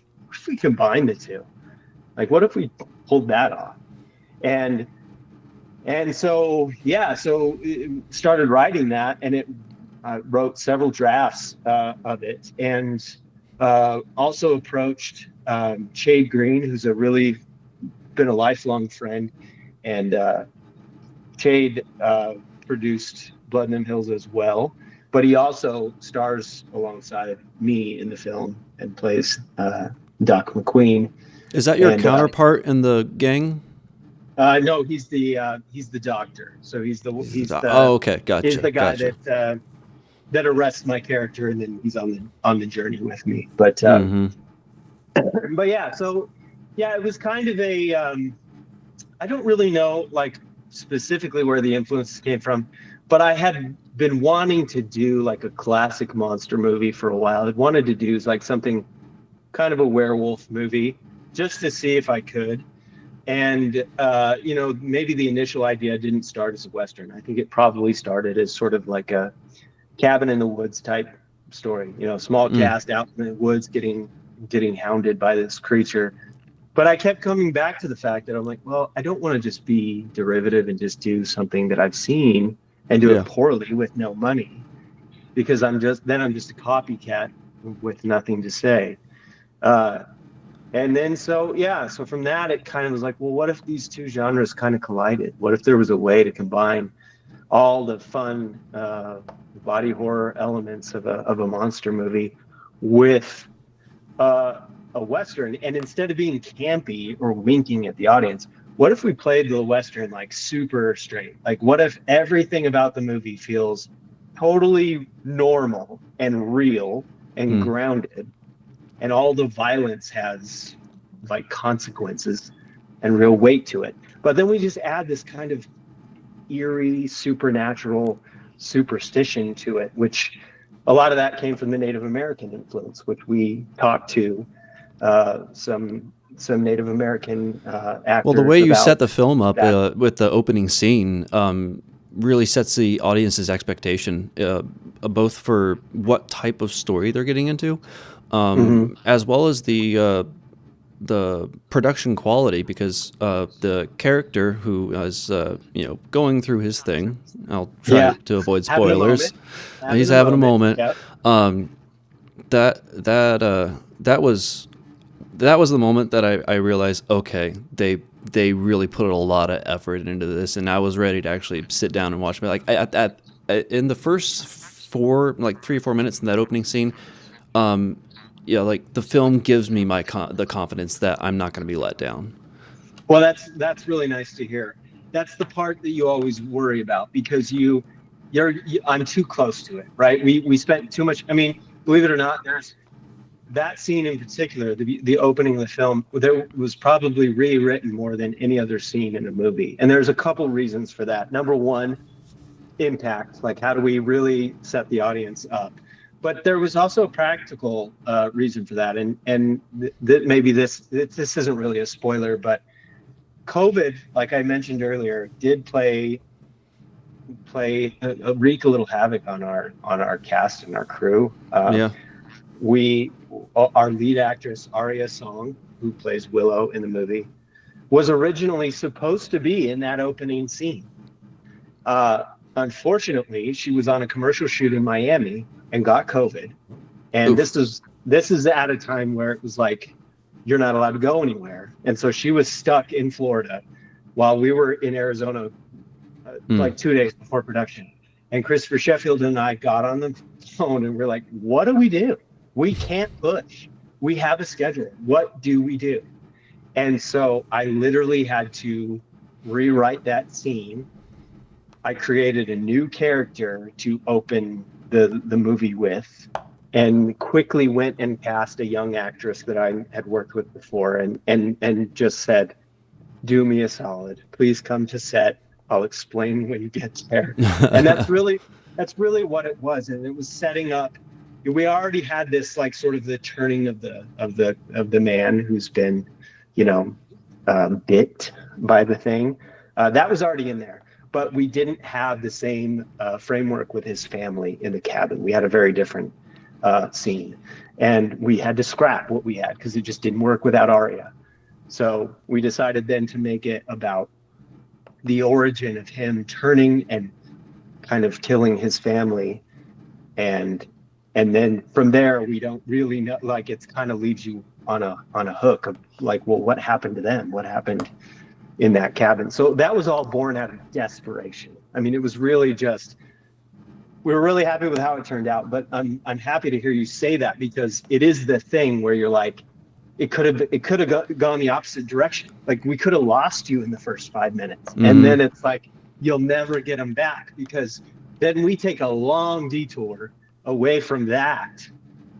combine the two? Like, what if we pulled that off? And so, yeah, so started writing that, and I wrote several drafts of it, and also approached Chade Green, who's really been a lifelong friend, and Chade produced Blood and Hills as well, but he also stars alongside me in the film and plays Doc McQueen. Is that your And counterpart in the gang? no, he's the doctor. So he's the he's Oh, the okay. he's Gotcha. the guy Gotcha. that arrests my character, and then he's on the journey with me. But Hmm. but yeah, so yeah, it was kind of I don't really know, like, specifically where the influences came from, but I had been wanting to do like a classic monster movie for a while. I'd wanted to do like something kind of a werewolf movie just to see if I could. And maybe the initial idea didn't start as a Western. I think it probably started as sort of like a cabin in the woods type story, small Mm. cast out in the woods getting hounded by this creature. But I kept coming back to the fact that I'm like, well, I don't want to just be derivative and just do something that I've seen and do it Yeah. poorly with no money, because I'm just a copycat with nothing to say. Uh, and then so from that it kind of was like, well, what if these two genres kind of collided? What if there was a way to combine all the fun body horror elements of a monster movie with uh, a Western? And instead of being campy or winking at the audience, what if we played the Western like super straight? Like, what if everything about the movie feels totally normal and real and Mm. grounded, and all the violence has like consequences and real weight to it? But then we just add this kind of eerie, supernatural superstition to it, which a lot of that came from the Native American influence, which we talked to some Native American Well, the actors way you set about the film up that. with the opening scene really sets the audience's expectation, both for what type of story they're getting into, Mm-hmm. as well as the production quality, because the character who is going through his thing. I'll try Yeah, to avoid having a spoilers. moment, He's having a having a moment. moment. Yep. Um, that was the moment that I realized, okay, they really put a lot of effort into this, and I was ready to actually sit down and watch it. Like in the first like 3 or 4 minutes in that opening scene, yeah, like the film gives me the confidence that I'm not going to be let down. Well, that's really nice to hear. That's the part that you always worry about, because I'm too close to it, right? We spent too much. I mean, believe it or not, there's that scene in particular, the opening of the film, there was probably rewritten more than any other scene in a movie. And there's a couple reasons for that. Number one, impact. Like, how do we really set the audience up? But there was also a practical reason for that. And maybe this isn't really a spoiler, but COVID, like I mentioned earlier, did wreak a little havoc on our cast and our crew. Yeah. We Our lead actress Aria Song, who plays Willow in the movie, was originally supposed to be in that opening scene. Uh, Unfortunately, she was on a commercial shoot in Miami and got COVID. And Oof. this is at a time where it was like you're not allowed to go anywhere, and so she was stuck in Florida while we were in Arizona, Mm. like 2 days before production. And Christopher Sheffield and I got on the phone and we're like, what do we do? We can't push. We have a schedule. What do we do? And so I literally had to rewrite that scene. I created a new character to open the movie with, and quickly went and cast a young actress that I had worked with before, and just said, do me a solid. Please come to set. I'll explain when you get there. And that's really what it was. And it was setting up. We already had this like sort of the turning of the man who's been, you know, bit by the thing. That was already in there, but we didn't have the same framework with his family in the cabin. We had a very different scene, and we had to scrap what we had because it just didn't work without Arya. So we decided then to make it about the origin of him turning and kind of killing his family, and and then from there we don't really know. Like, it's kind of leaves you on a hook of like, well, what happened to them? What happened in that cabin? So that was all born out of desperation. I mean, it was really just, we were really happy with how it turned out. But I'm happy to hear you say that, because it is the thing where you're like, it could have gone the opposite direction. Like, we could have lost you in the first 5 minutes, and Mm-hmm. then it's like you'll never get them back, because then we take a long detour away from that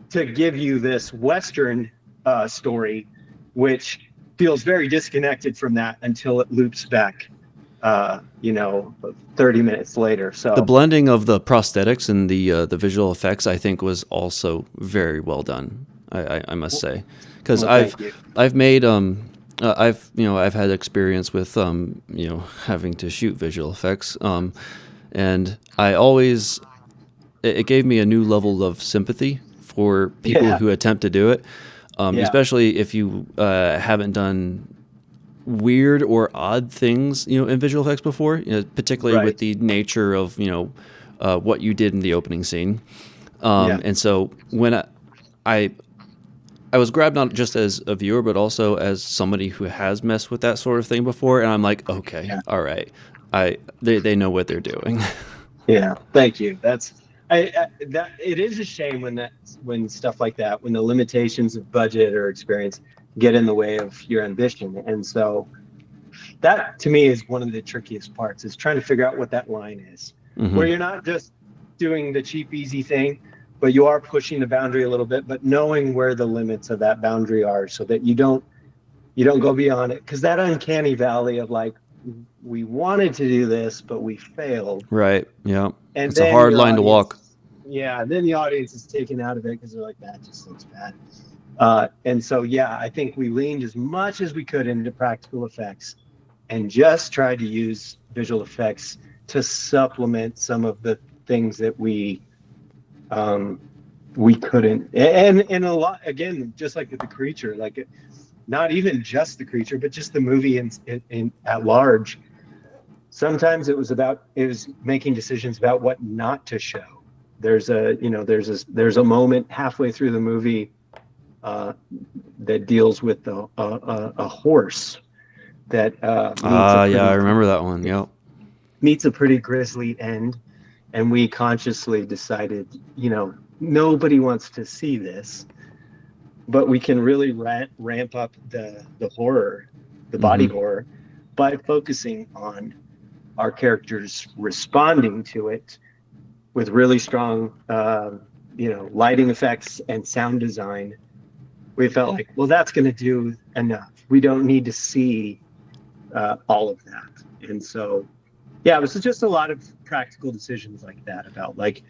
to give you this Western story, which feels very disconnected from that until it loops back you know, 30 minutes later. The So blending of the prosthetics and the visual effects, I think, was also very well done. I must say, because well, thank you. I've made I've had experience with having to shoot visual effects, and I always it gave me a new level of sympathy for people Yeah, who attempt to do it, yeah, especially if you haven't done weird or odd things, in visual effects before, particularly with right. the nature of, what you did in the opening scene. Yeah, And so when I, I was grabbed not just as a viewer, but also as somebody who has messed with that sort of thing before. And I'm like, okay, yeah, all right. They know what they're doing. yeah. Thank you. I that it is a shame when when stuff like that, when the limitations of budget or experience get in the way of your ambition. And so that to me is one of the trickiest parts is trying to figure out what that line is, where Hmm. you're not just doing the cheap, easy thing, but you are pushing the boundary a little bit, but knowing where the limits of that boundary are so that you don't go beyond it. Because that uncanny valley of like, we wanted to do this, but we failed. Right. Yeah. And It's a then hard your line to walk. audience, yeah, then the audience is taken out of it because they're like, that just looks bad. And so, yeah, I think we leaned as much as we could into practical effects and just tried to use visual effects to supplement some of the things that um, we couldn't. And a lot again, just like with the creature, like not even just the creature, but just the movie in at large. Sometimes it was making decisions about what not to show. There's a moment halfway through the movie uh, that deals with a horse that Ah, yeah, I remember that one. Yep. meets a pretty grisly end, and we consciously decided, nobody wants to see this, but we can really ramp up the horror, the body Hmm. horror, by focusing on our characters responding to it with really strong, lighting effects and sound design. We felt like, well, that's going to do enough. We don't need to see all of that. And so, yeah, it was just a lot of practical decisions like that about like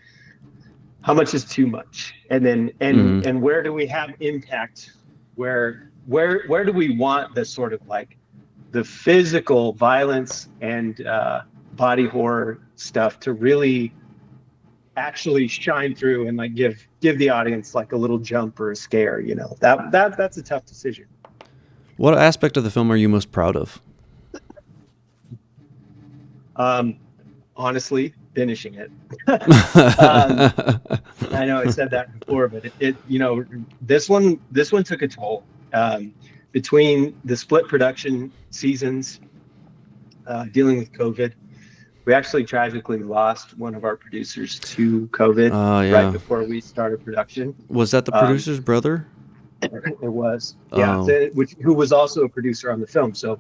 how much is too much, and then and Hmm. and where do we have impact? Where do we want the sort of like the physical violence and body horror stuff to really actually shine through and like give the audience like a little jump or a scare? That's a tough decision. What aspect of the film are you most proud of? Um, Honestly, finishing it. um, I know I said that before, but this one took a toll. Between the split production seasons, dealing with COVID, we actually tragically lost one of our producers to COVID Oh, right yeah. before we started production. Was that the Um, producer's brother? it was, yeah, Oh. who was also a producer on the film. So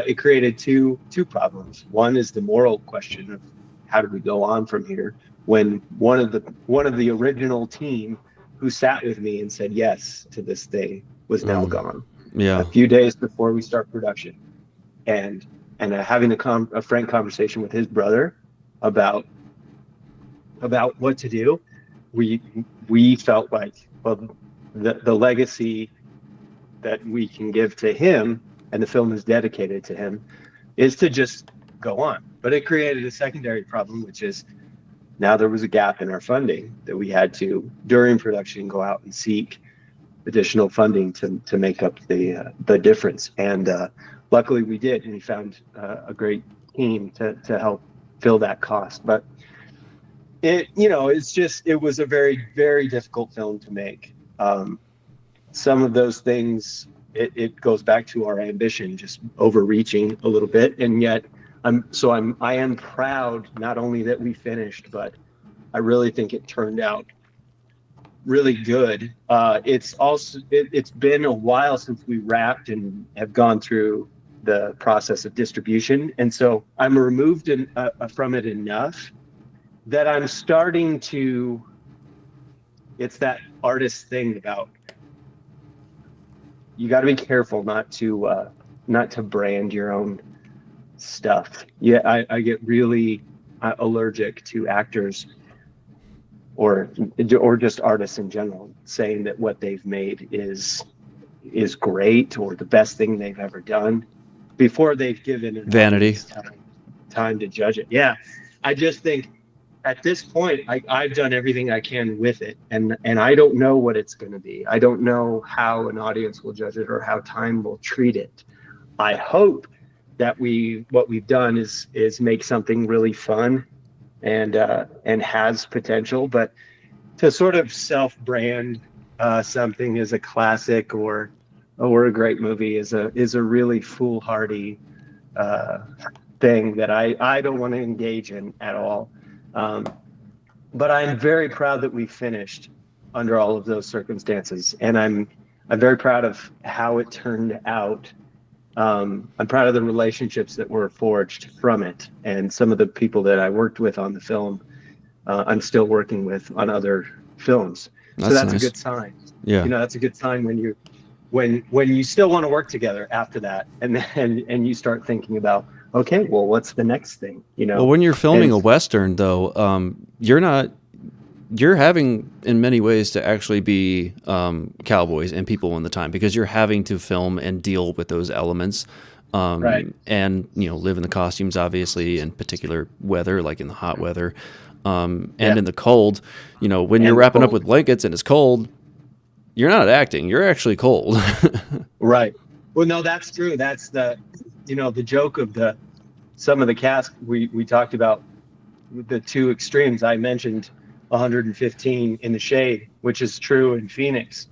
it created two problems. One is the moral question of how do we go on from here when one of the original team who sat with me and said yes to this thing was now Mm. gone Yeah. a few days before we start production, and having a frank conversation with his brother about what to do. We felt like, well, the legacy that we can give to him, and the film is dedicated to him, is to just go on. But it created a secondary problem, which is now there was a gap in our funding that we had to, during production, go out and seek additional funding to make up the difference. And luckily we did, and we found a great team to help fill that cost. But it was a very, very difficult film to make. Some of those things, it goes back to our ambition just overreaching a little bit, and yet I am proud not only that we finished, but I really think it turned out really good. It's been a while since we wrapped and have gone through the process of distribution, and so I'm removed from it enough that I'm starting to. It's that artist thing about, you got to be careful not to brand your own stuff. Yeah, I get really allergic to actors or just artists in general saying that what they've made is great or the best thing they've ever done before they've given an Vanity. audience time to judge it. Yeah, I just think at this point I've done everything I can with it, and I don't know what it's going to be. I don't know how an audience will judge it or how time will treat it. I hope that what we've done is make something really fun and has potential, but to sort of self-brand something as a classic or a great movie is a really foolhardy uh, thing that I don't want to engage in at all. Um, but I'm very proud that we finished under all of those circumstances, and I'm very proud of how it turned out. I'm proud of the relationships that were forged from it, and some of the people that I worked with on the film, I'm still working with on other films. So That's that's a nice. good sign. Yeah. That's a good sign when you still want to work together after that, and then and you start thinking about, okay, well, what's the next thing? Well, when you're filming And a Western, though, you're having in many ways to actually be cowboys and people in the time because you're having to film and deal with those elements. right, And live in the costumes, obviously, in particular weather, like in the hot weather, and yeah, in the cold. When you're and the wrapping up cold, with blankets and it's cold, you're not acting; you're actually cold. right. Well, no, that's true. That's the joke of the some of the cast we talked about the two extremes. I mentioned 115 in the shade, which is true in Phoenix,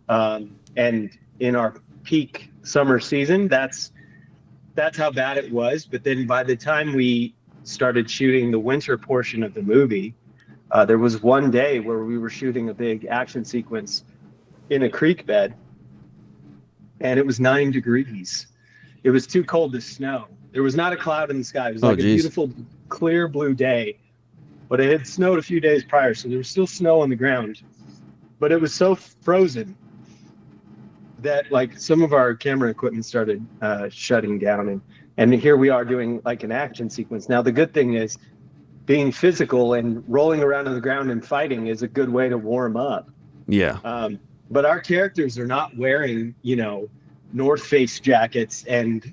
and in our peak summer season, that's how bad it was. But then by the time we started shooting the winter portion of the movie, there was one day where we were shooting a big action sequence in a creek bed, and it was 9 degrees. It was too cold to snow. There was not a cloud in the sky. It was Oh, like a geez. beautiful, clear blue day, but it had snowed a few days prior, so there was still snow on the ground. But it was so frozen that like some of our camera equipment started shutting down, and here we are doing like an action sequence. Now the good thing is being physical and rolling around on the ground and fighting is a good way to warm up. Yeah. But our characters are not wearing, North Face jackets and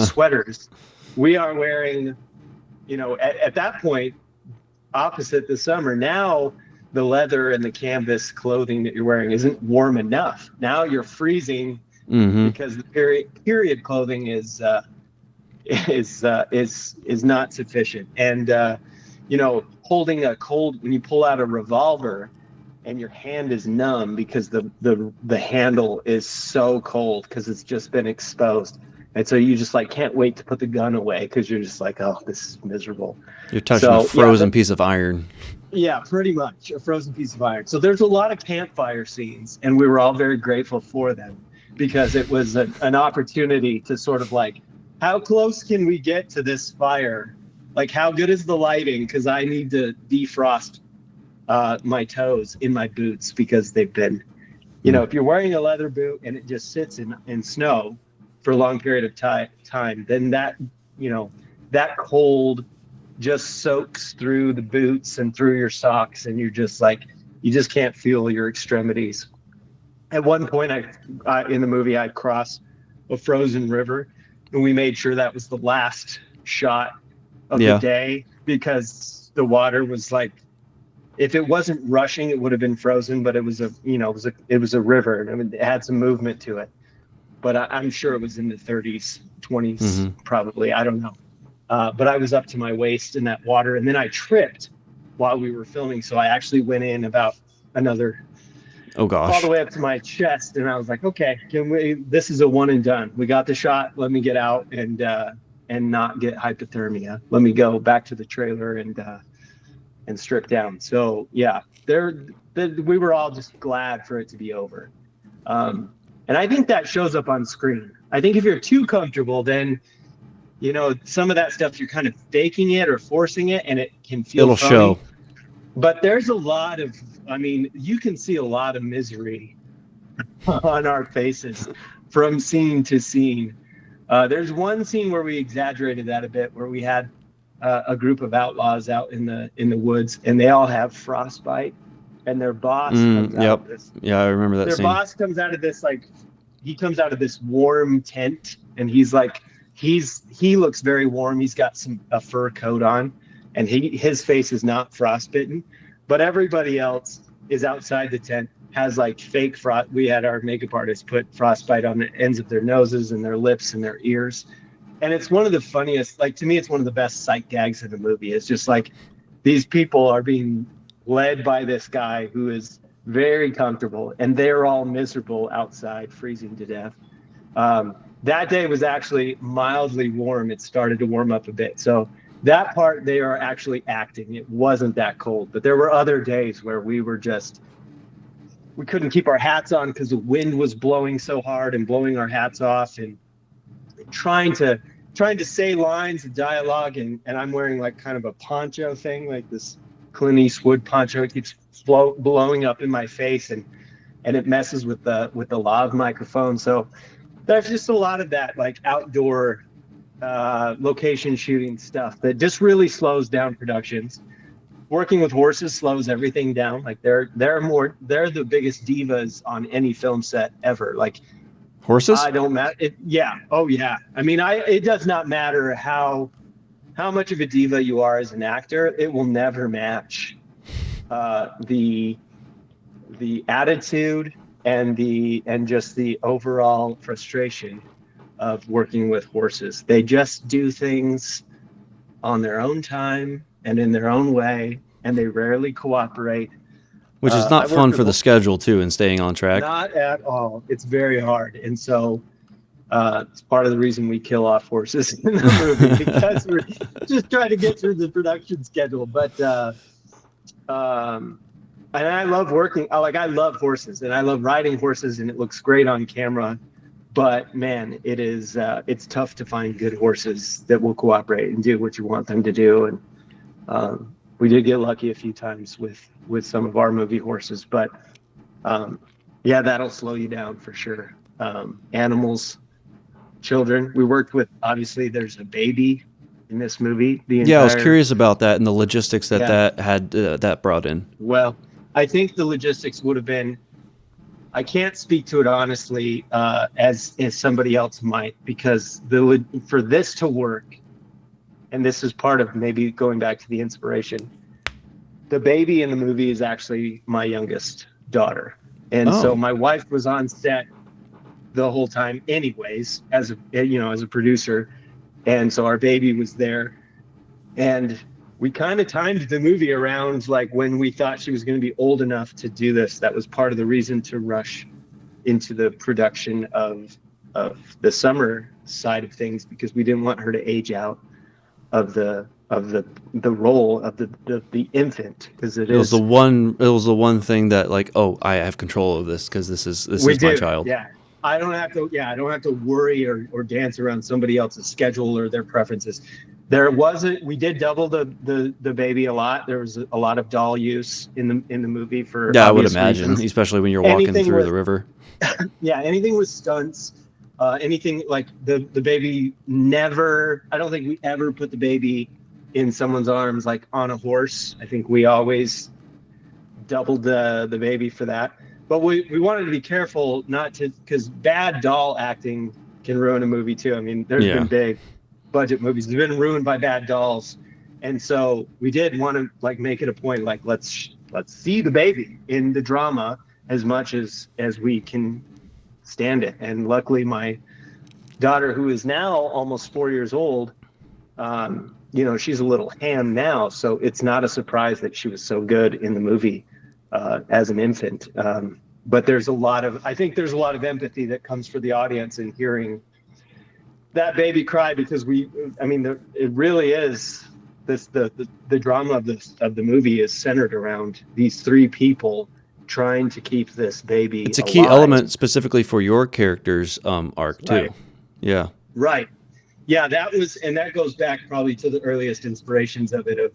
sweaters. We are wearing, at that point, opposite the summer. Now the leather and the canvas clothing that you're wearing isn't warm enough. Now you're freezing Mm-hmm. because the period clothing is not sufficient. And holding a cold when you pull out a revolver and your hand is numb because the handle is so cold because it's just been exposed. And so you just like can't wait to put the gun away because you're just like, oh, this is miserable. You're touching a So yeah, frozen piece of iron. yeah, pretty much a frozen piece of iron. So there's a lot of campfire scenes, and we were all very grateful for them because it was an opportunity to sort of like, how close can we get to this fire? Like, how good is the lighting? Because I need to defrost my toes in my boots because they've been, if you're wearing a leather boot and it just sits in snow for a long period of time, then that cold just soaks through the boots and through your socks, and you're just like, you just can't feel your extremities. At one point, in the movie, I'd cross a frozen river, and we made sure that was the last shot of the Yeah. day because the water was like, if it wasn't rushing, it would have been frozen, but it was a river, and I mean, it had some movement to it. But I'm sure it was in the 30s, 20s, Mm-hmm. probably. I don't know. But I was up to my waist in that water, and then I tripped while we were filming. So I actually went in about another, Oh all the gosh. way up to my chest, and I was like, okay, this is a one and done. We got the shot. Let me get out and not get hypothermia. Let me go back to the trailer and strip down. So yeah, we were all just glad for it to be over. And I think that shows up on screen. I think if you're too comfortable, then some of that stuff you're kind of faking it or forcing it, and it can feel It'll show. phony. But there's a lot of, I mean, you can see a lot of misery on our faces from scene to scene. There's one scene where we exaggerated that a bit, where we had a group of outlaws out in the woods, and they all have frostbite, and their boss comes out Yep. of this. Yeah, I remember that Their scene. boss comes out of this like he comes out of this warm tent, and he's like he looks very warm. He's got a fur coat on, and his face is not frostbitten, but everybody else is outside the tent, has like fake frost. We had our makeup artist put frostbite on the ends of their noses and their lips and their ears. And it's one of the funniest, like to me, it's one of the best sight gags in the movie. It's just like these people are being led by this guy who is very comfortable, and they're all miserable outside, freezing to death. That day was actually mildly warm. It started to warm up a bit. So that part, they are actually acting. It wasn't that cold, but there were other days where we couldn't keep our hats on because the wind was blowing so hard and blowing our hats off, and trying to say lines of dialogue, and I'm wearing like kind of a poncho thing, like this Clint Eastwood poncho. It keeps blowing up in my face, and it messes with the lav microphone. So there's just a lot of that like outdoor location shooting stuff that just really slows down productions. Working with horses slows everything down. Like they're the biggest divas on any film set ever. Like Horses? I don't matter. Yeah. Oh yeah. I mean, it does not matter how much of a diva you are as an actor. It will never match the attitude and just the overall frustration of working with horses. They just do things on their own time and in their own way, and they rarely cooperate. Which is I not worked fun for with the schedule, too, and staying on track. Not at all. It's very hard, and so it's part of the reason we kill off horses in the movie, because we're just trying to get through the production schedule. But and I love working. I love horses, and I love riding horses, and it looks great on camera. But man, it's tough to find good horses that will cooperate and do what you want them to do. And we did get lucky a few times with some of our movie horses, but yeah, that'll slow you down for sure. Animals, children. We worked with, obviously there's a baby in this movie. Yeah, I was curious about that and the logistics that Yeah. had that brought in. Well, I think the logistics would have been. I can't speak to it honestly, as somebody else might, because for this to work, and this is part of maybe going back to the inspiration. The baby in the movie is actually my youngest daughter, and so my wife was on set the whole time, anyways, as a producer, and so our baby was there, and we kind of timed the movie around like when we thought she was going to be old enough to do this. That was part of the reason to rush into the production of the summer side of things, because we didn't want her to age out of the role of the infant, because It was the one thing that like, oh, I have control of this because this is my child. Yeah. I don't have to worry or dance around somebody else's schedule or their preferences. We did double the baby a lot. There was a lot of doll use in the movie for I would obvious imagine, reasons. especially when you're walking through the river. Yeah, anything with stunts, anything like the baby I don't think we ever put the baby in someone's arms like on a horse. I think we always doubled the baby for that. But we wanted to be careful not to, because bad doll acting can ruin a movie too. I mean, there's been big budget movies that have been ruined by bad dolls. And so we did want to like make it a point, like let's see the baby in the drama as much as we can stand it. And luckily my daughter, who is now almost 4 years old, she's a little ham now, so it's not a surprise that she was so good in the movie as an infant. But I think there's a lot of empathy that comes for the audience in hearing that baby cry, because it really is the drama of the movie is centered around these three people trying to keep this baby It's a alive. key element specifically for your character's arc too. Right. Yeah. Right. Yeah, that goes back probably to the earliest inspirations of it,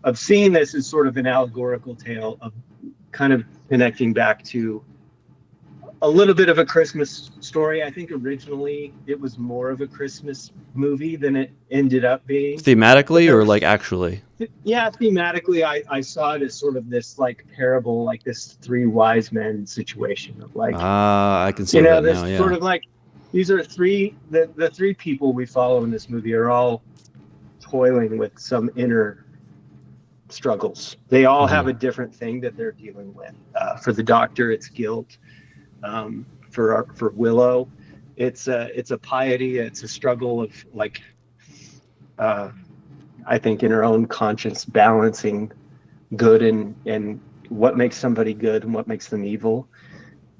of seeing this as sort of an allegorical tale, of kind of connecting back to a little bit of a Christmas story. I think originally it was more of a Christmas movie than it ended up being. But Thematically there or was, like actually? yeah, thematically, I saw it as sort of this like parable, like this three wise men situation of like, Ah, I can see that this now. sort Yeah. of like, these are the three people we follow in this movie are all toiling with some inner struggles. They all have Hmm. a different thing that they're dealing with. For the doctor, it's guilt. For Willow, it's a piety. It's a struggle of like, uh, I think, in her own conscience, balancing good and what makes somebody good and what makes them evil.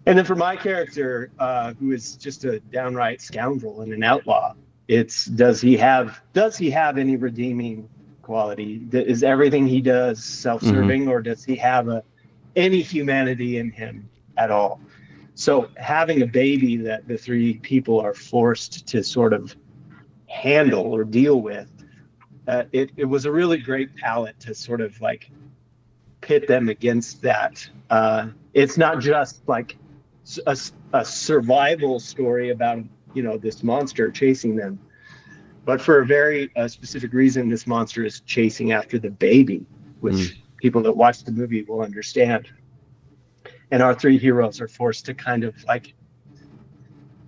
And then for my character, who is just a downright scoundrel and an outlaw, it's does he have any redeeming quality? Is everything he does Hmm. self-serving, or does he have any humanity in him at all? So having a baby that the three people are forced to sort of handle or deal with, it was a really great palette to sort of like pit them against that. It's not just like a, a survival story about this monster chasing them, but for a very specific reason, this monster is chasing after the baby, Mm. which people that watch the movie will understand. And our three heroes are forced to kind of like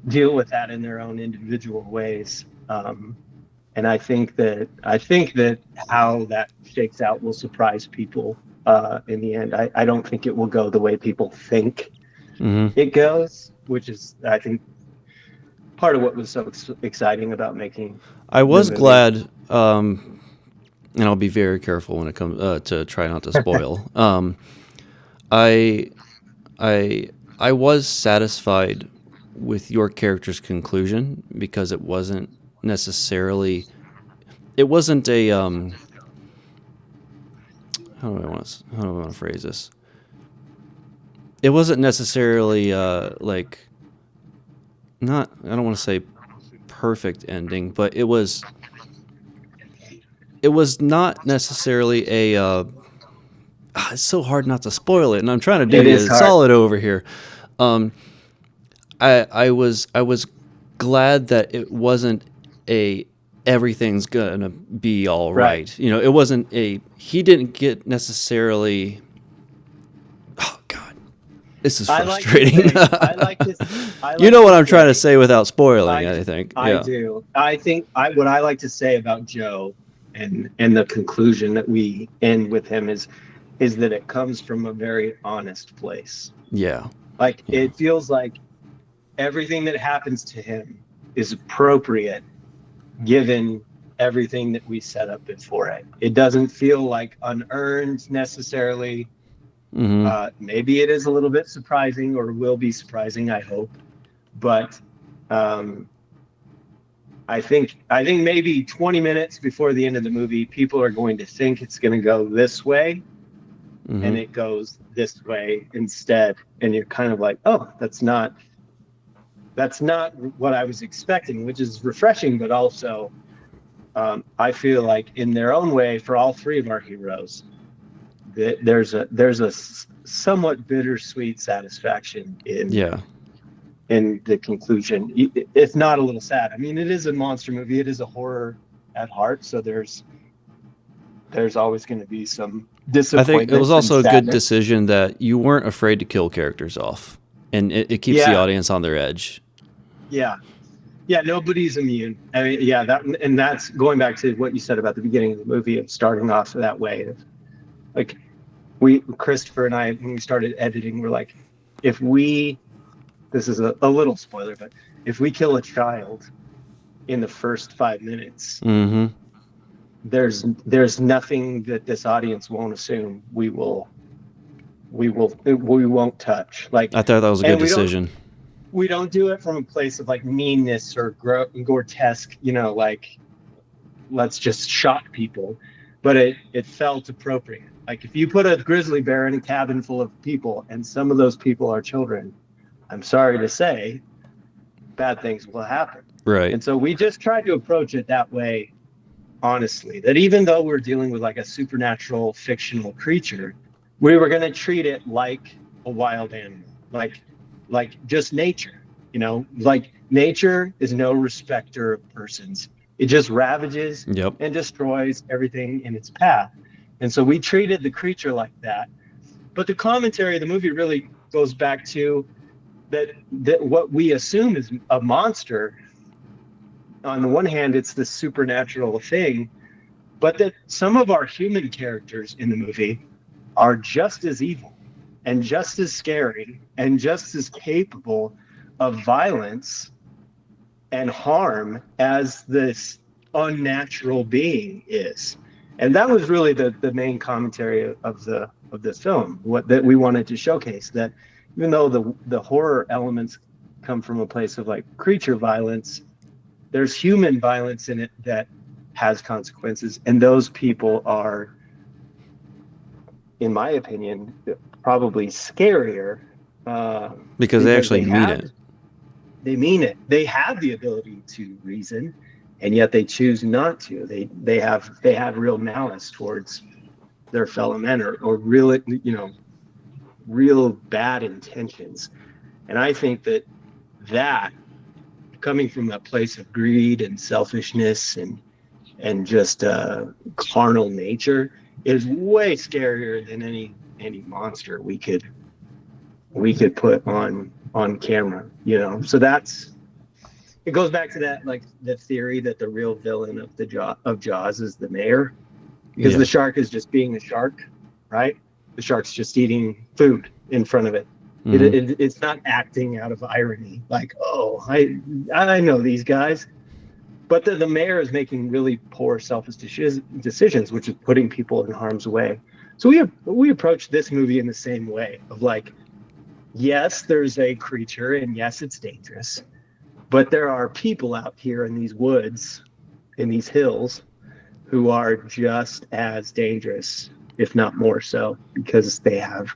deal with that in their own individual ways. And I think that how that shakes out will surprise people in the end. I don't think it will go the way people think Hmm. it goes, which is, I think, part of what was so exciting about making I the was movie. glad, and I'll be very careful when it comes to try not to spoil. I I was satisfied with your character's conclusion because it wasn't necessarily it wasn't a how do I want to phrase this? It wasn't necessarily like not I don't want to say perfect ending, but it was not necessarily a it's so hard not to spoil it, and I'm trying to do It is you hard. solid over here. Um, I was glad that it wasn't a everything's gonna be all Right. right. You know, it wasn't a he didn't get necessarily. Oh God, this is I like to frustrating. say, I like to, I You like know to what I'm trying to say, say without spoiling. I, I think, I yeah. do. I think what I like to say about Joe and the conclusion that we end with him is that it comes from a very honest place. Yeah, Like yeah. it feels like everything that happens to him is appropriate given everything that we set up before it. It doesn't feel like unearned necessarily. Mm-hmm. Maybe it is a little bit surprising, or will be surprising, I hope. But um, I think maybe 20 minutes before the end of the movie, people are going to think it's going to go this way, Mm-hmm. and it goes this way instead. And you're kind of like, oh, that's not what I was expecting, which is refreshing, but also I feel like in their own way, for all three of our heroes, there's a somewhat bittersweet satisfaction Yeah. in the conclusion, if not a little sad. I mean, it is a monster movie. It is a horror at heart, so there's always going to be some I think it was disappointment and also a good sadness. decision that you weren't afraid to kill characters off, and it keeps the Yeah, audience on their edge. yeah, yeah. Nobody's immune. I mean, yeah, that's going back to what you said about the beginning of the movie of starting off that way. Of like Christopher and I, when we started editing, we're like, if we, this is a little spoiler, but if we kill a child in the first 5 minutes, Mm-hmm. there's nothing that this audience won't assume we won't touch. Like, I thought that was a good and decision. we don't do it from a place of like meanness or grotesque, like let's just shock people, but it felt appropriate. Like if you put a grizzly bear in a cabin full of people and some of those people are children, I'm sorry to say, bad things will happen. Right. And so we just tried to approach it that way, honestly, that even though we're dealing with like a supernatural fictional creature, we were going to treat it like a wild animal. Like like just nature, like nature is no respecter of persons. It just ravages Yep. and destroys everything in its path. And so we treated the creature like that. But the commentary of the movie really goes back to that what we assume is a monster, on the one hand, it's this supernatural thing, but that some of our human characters in the movie are just as evil and just as scary and just as capable of violence and harm as this unnatural being is. And that was really the main commentary of this film, what that we wanted to showcase, that even though the horror elements come from a place of like creature violence, there's human violence in it that has consequences, and those people are, in my opinion, probably scarier, Because they because actually mean it. they mean it. They have the ability to reason, and yet they choose not to. They have real malice towards their fellow men, or real, real bad intentions. And I think that coming from a place of greed and selfishness and just carnal nature is way scarier than any monster we could put on camera. So that's it goes back to that, like the theory that the real villain of Jaws is the mayor, because Yeah. the shark is just being a shark, right? The shark's just eating food in front of it. Hmm. It's not acting out of irony, like, oh, I know these guys. But the mayor is making really poor, selfish decisions, which is putting people in harm's way. So we approach this movie in the same way of like, yes, there's a creature, and yes, it's dangerous, but there are people out here in these woods, in these hills, who are just as dangerous, if not more so, because they have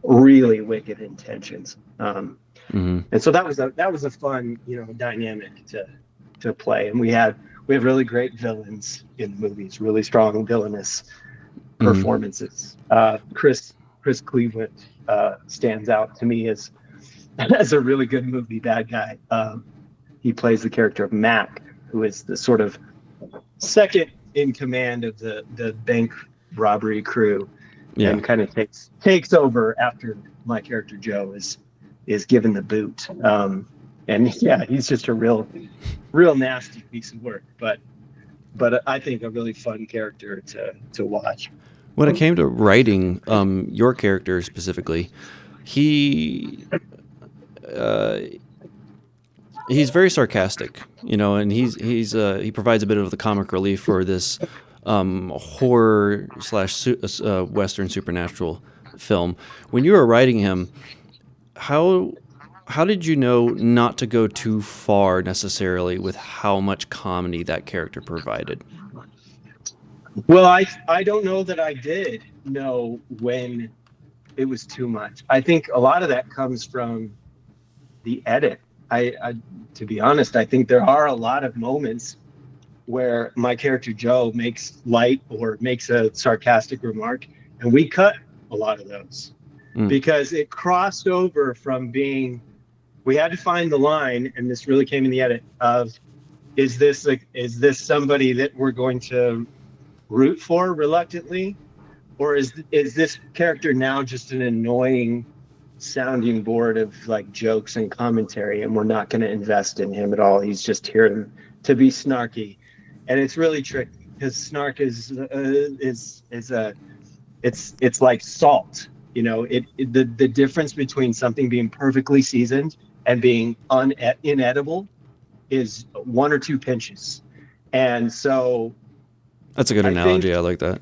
really wicked intentions. Hmm. And so that was a fun, dynamic to play. And we have really great villains in the movies, really strong villainous Hmm. performances. Chris Cleveland stands out to me as a really good movie bad guy. He plays the character of Mac, who is the sort of second in command of the bank robbery crew, Yeah. and kind of takes over after my character Joe is given the boot. And yeah, he's just a real nasty piece of work, but I think a really fun character to watch. When it came to writing your character specifically, he uh, he's very sarcastic, and he provides a bit of the comic relief for this horror slash Western supernatural film. When you were writing him, how how did you know not to go too far necessarily with how much comedy that character provided? Well, I don't know that I did know when it was too much. I think a lot of that comes from the edit. I to be honest, I think there are a lot of moments where my character Joe makes light or makes a sarcastic remark, and we cut a lot of those Mm. because it crossed over from being, we had to find the line, and this really came in the edit of, is this somebody that we're going to root for reluctantly, or is this character now just an annoying sounding board of like jokes and commentary, and we're not going to invest in him at all? He's just here to be snarky, and it's really tricky because snark is a it's like salt. The difference between something being perfectly seasoned and being inedible is one or two pinches. And so That's a good I think analogy. I like that.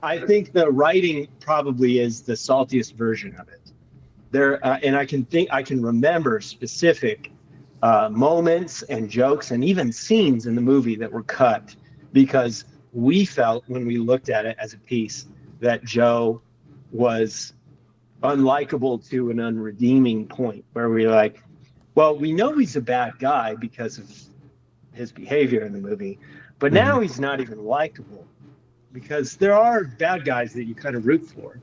I think the writing probably is the saltiest version of it. And I can remember specific moments and jokes and even scenes in the movie that were cut because we felt, when we looked at it as a piece, that Joe was unlikable to an unredeeming point where we're like, well, we know he's a bad guy because of his behavior in the movie, but Hmm. now he's not even likable, because there are bad guys that you kind of root for.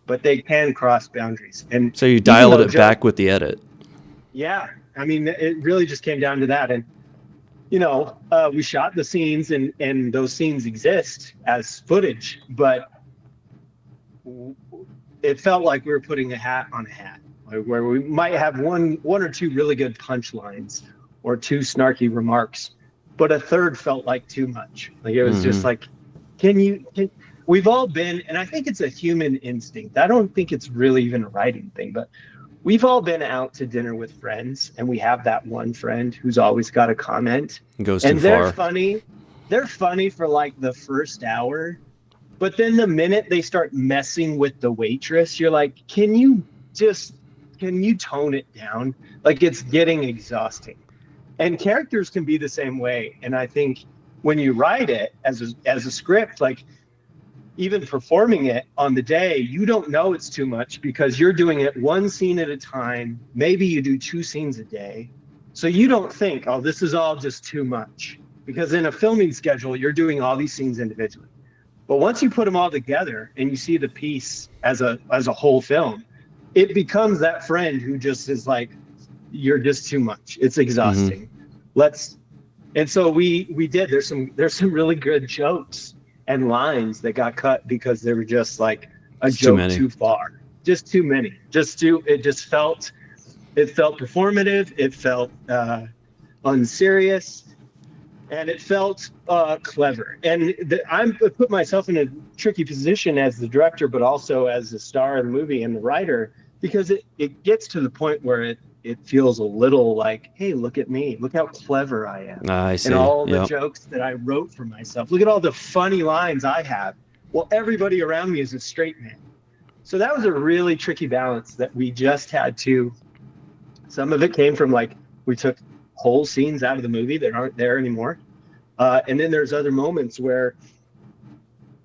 but they can cross boundaries. And So you even dialed though it back with the edit. yeah, I mean, it really just came down to that. And we shot the scenes, and those scenes exist as footage, but it felt like we were putting a hat on a hat, where we might have one or two really good punchlines or two snarky remarks, but a third felt like too much. Like it was just Mm-hmm. like, we've all been, and I think it's a human instinct. I don't think it's really even a writing thing, but we've all been out to dinner with friends, and we have that one friend who's always got a comment, It goes too and they're far. funny. They're funny for like the first hour, but then the minute they start messing with the waitress, you're like, just can you tone it down? Like it's getting exhausting. And characters can be the same way. And I think when you write it as a script, like even performing it on the day, you don't know it's too much because you're doing it one scene at a time. Maybe you do two scenes a day. So you don't think, oh, this is all just too much. Because in a filming schedule, you're doing all these scenes individually. But once you put them all together and you see the piece as a whole film, it becomes that friend who just is like, you're just too much. It's Mm-hmm. exhausting. Let's and so we did. There's some really good jokes and lines that got cut because they were just like a It's too joke many. too far. Just too many. Just too it felt performative, it felt unserious, and it felt clever. And I put myself in a tricky position as the director, but also as the star of the movie and the writer, because it gets to the point where it feels a little like, hey, look at me, look how clever I am, I and see. all the Yep. jokes that I wrote for myself. Look at all the funny lines I have. Well, everybody around me is a straight man. So that was a really tricky balance that we just had to. Some of it came from like we took whole scenes out of the movie that aren't there anymore, and then there's other moments where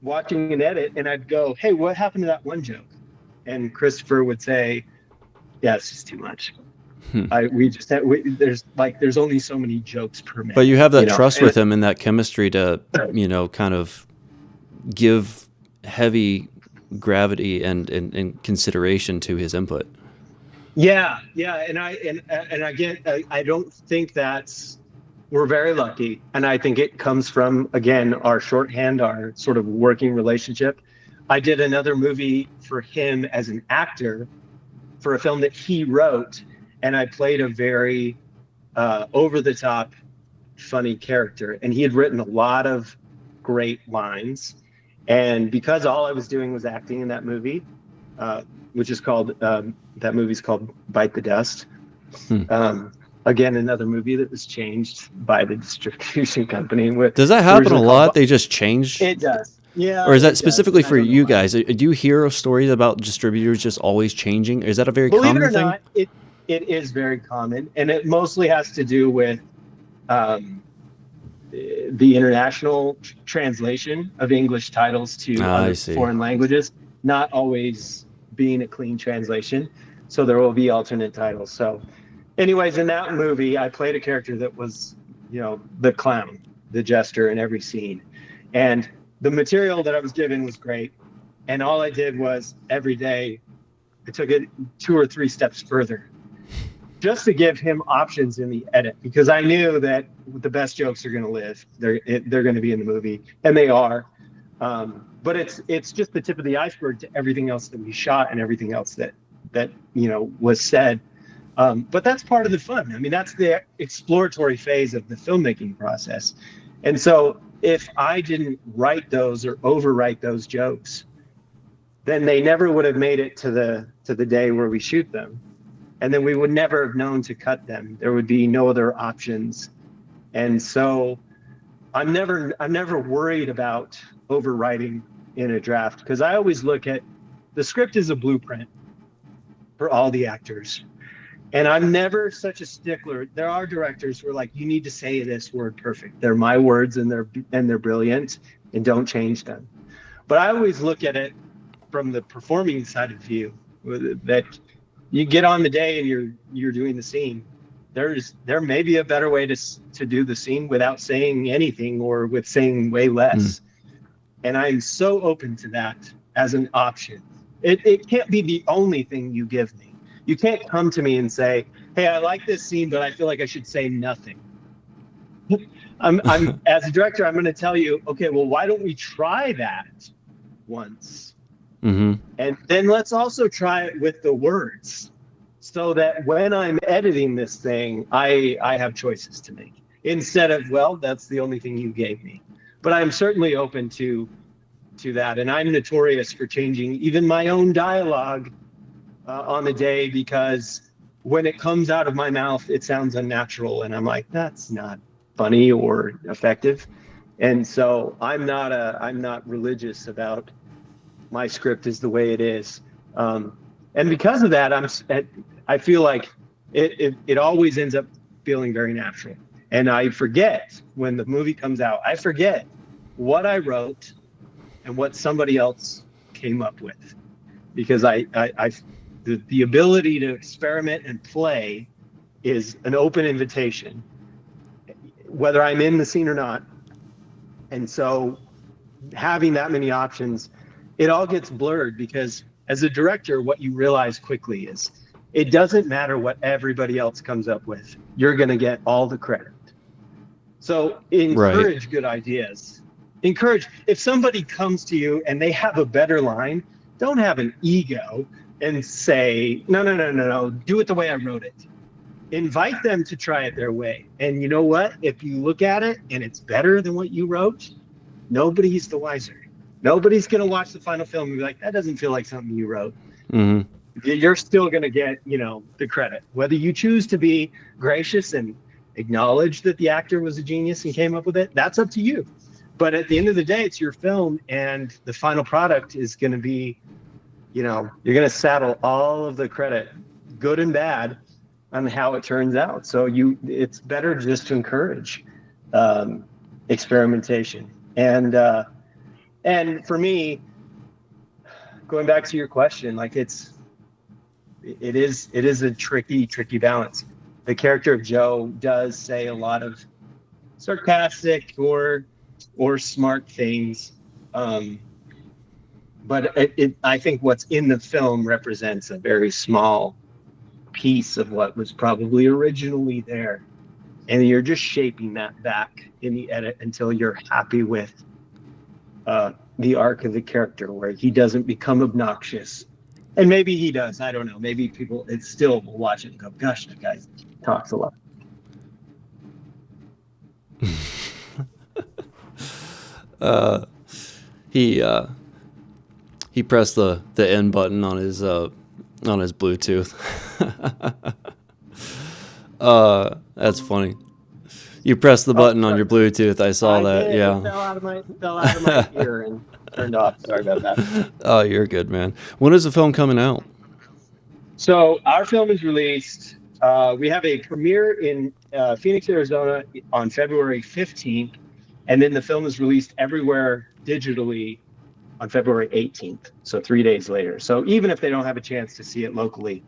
watching an edit and I'd go, hey, what happened to that one joke? And Christopher would say, yeah, it's just too much. Hmm. There's only so many jokes per But minute, you have that trust and with him and that chemistry to, kind of give heavy gravity and consideration to his input. yeah. And again, I don't think we're very lucky. And I think it comes from, again, our shorthand, our sort of working relationship. I did another movie for him as an actor for a film that he wrote, and I played a very over the top, funny character. And he had written a lot of great lines. And because all I was doing was acting in that movie, uh, which is called, that movie's called Bite the Dust. Hmm. Again, another movie that was changed by the distribution company. Does that happen a Originally called, lot? They just change? it does. Yeah, Or is that it does. specifically And I for don't know you why. guys? Do you hear stories about distributors just always changing? Is that a very Believe it common or thing? not, it is very common, and it mostly has to do with um, the international translation of English titles to I other see. foreign languages, not always being a clean translation. So there will be alternate titles. So, anyways, in that movie, I played a character that was, the clown, the jester in every scene. And the material that I was given was great. And all I did was every day, I took it two or three steps further just to give him options in the edit because I knew that the best jokes are going to live. They're going to be in the movie, and they are. But it's just the tip of the iceberg to everything else that we shot and everything else that was said. But that's part of the fun. I mean, that's the exploratory phase of the filmmaking process. And so if I didn't write those or overwrite those jokes, then they never would have made it to the day where we shoot them, and then we would never have known to cut them. There would be no other options. And so I'm never worried about overwriting in a draft because I always look at the script as a blueprint for all the actors. And I'm never such a stickler. There are directors who are like, you need to say this word perfect. They're my words and they're brilliant and don't change them. But I always look at it from the performing side of view that you get on the day and you're doing the scene. There may be a better way to do the scene without saying anything or with saying way Hmm. less. And I'm so open to that as an option. It can't be the only thing you give me. You can't come to me and say, "Hey, I like this scene, but I feel like I should say nothing." I'm as a director, I'm going to tell you, okay, well, why don't we try that once, Mm-hmm. and then let's also try it with the words, so that when I'm editing this thing, I have choices to make instead of, well, that's the only thing you gave me. But I'm certainly open to that, and I'm notorious for changing even my own dialogue on the day, because when it comes out of my mouth, it sounds unnatural, and I'm like, that's not funny or effective. And so I'm not religious about my script is the way it is. And because of that, I feel like it always ends up feeling very natural. And I forget when the movie comes out, I forget what I wrote and what somebody else came up with, because the ability to experiment and play is an open invitation, whether I'm in the scene or not. And so having that many options, it all gets blurred, because as a director, what you realize quickly is it doesn't matter what everybody else comes up with. You're going to get all the credit. So Right. encourage good ideas. Encourage, if somebody comes to you and they have a better line, don't have an ego and say, no, no, no, no, no, do it the way I wrote it. Invite them to try it their way. And you know what? If you look at it and it's better than what you wrote, nobody's the wiser. Nobody's going to watch the final film and be like, that doesn't feel like something you wrote. Mm-hmm. You're still going to get, the credit. Whether you choose to be gracious and acknowledge that the actor was a genius and came up with it, that's up to you. But at the end of the day, it's your film, and the final product is going to be, you're going to saddle all of the credit, good and bad, on how it turns out. So it's better just to encourage um, experimentation. And for me, going back to your question, like it is a tricky balance. The character of Joe does say a lot of sarcastic or smart things, um, but I think what's in the film represents a very small piece of what was probably originally there, and you're just shaping that back in the edit until you're happy with the arc of the character, where he doesn't become obnoxious. And maybe he does. I don't know. Maybe people it's still will watch it and go, "Gosh, that guy talks a lot." He he pressed the end button on his Bluetooth. That's funny. You pressed the Oh, button on sorry. your Bluetooth. I saw I that. did. It Yeah. fell out of my ear and turned off. Sorry about that. Oh, you're good, man. When is the film coming out? So our film is released. We have a premiere in Phoenix, Arizona on February 15th, and then the film is released everywhere digitally on February 18th. So 3 days later. So even if they don't have a chance to see it locally,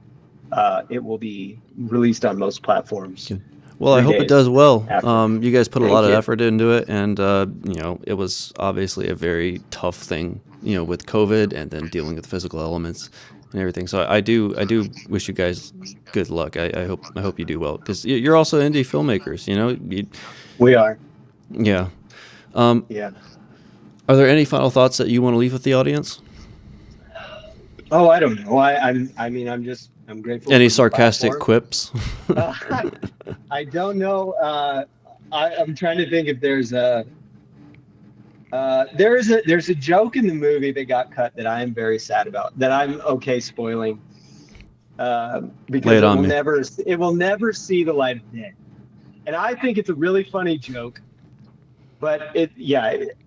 it will be released on most platforms Good. Well, I three hope it days does well. after. You guys put a lot Thank of you. effort into it, and it was obviously a very tough thing, with COVID and then dealing with the physical elements and everything. So I do wish you guys good luck. I hope you do well, because you're also indie filmmakers. We are. Yeah. Um, Yeah. are there any final thoughts that you want to leave with the audience? Oh, I don't know. I'm grateful Any for the sarcastic platform. quips? Uh, I don't know. I'm trying to think if there's a joke in the movie that got cut that I am very sad about, that I'm okay spoiling, Lay because it on me. it will never see the light of day. And I think it's a really funny joke, but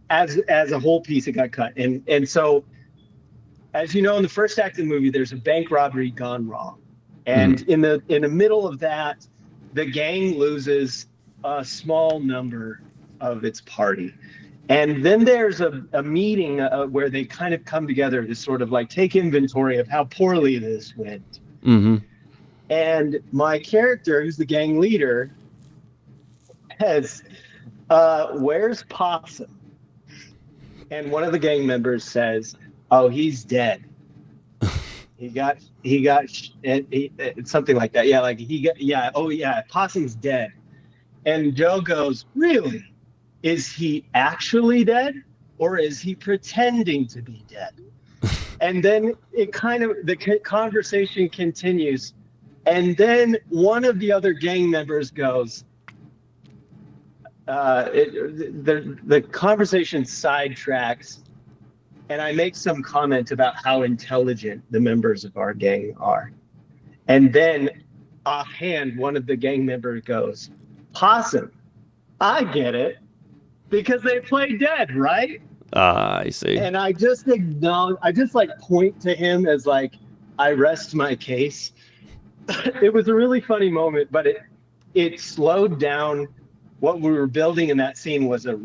as a whole piece it got cut. And so, as you know, in the first act of the movie, there's a bank robbery gone wrong, Hmm. and in the middle of that, the gang loses a small number of its party. And then there's a meeting where they kind of come together to sort of like take inventory of how poorly this went. Hmm. And my character, who's the gang leader, has where's Possum? And one of the gang members says, "Oh, he's dead." something like that. Yeah, like he got, yeah, oh yeah, Possum's dead. And Joe goes, really? Is he actually dead, or is he pretending to be dead? And then the conversation continues. And then one of the other gang members goes, the conversation sidetracks, and I make some comment about how intelligent the members of our gang are. And then offhand, one of the gang members goes, Possum, I get it, because they play dead, right? I see. And I just acknowledge, I just like point to him as like, I rest my case. It was a really funny moment, but it slowed down. What we were building in that scene was it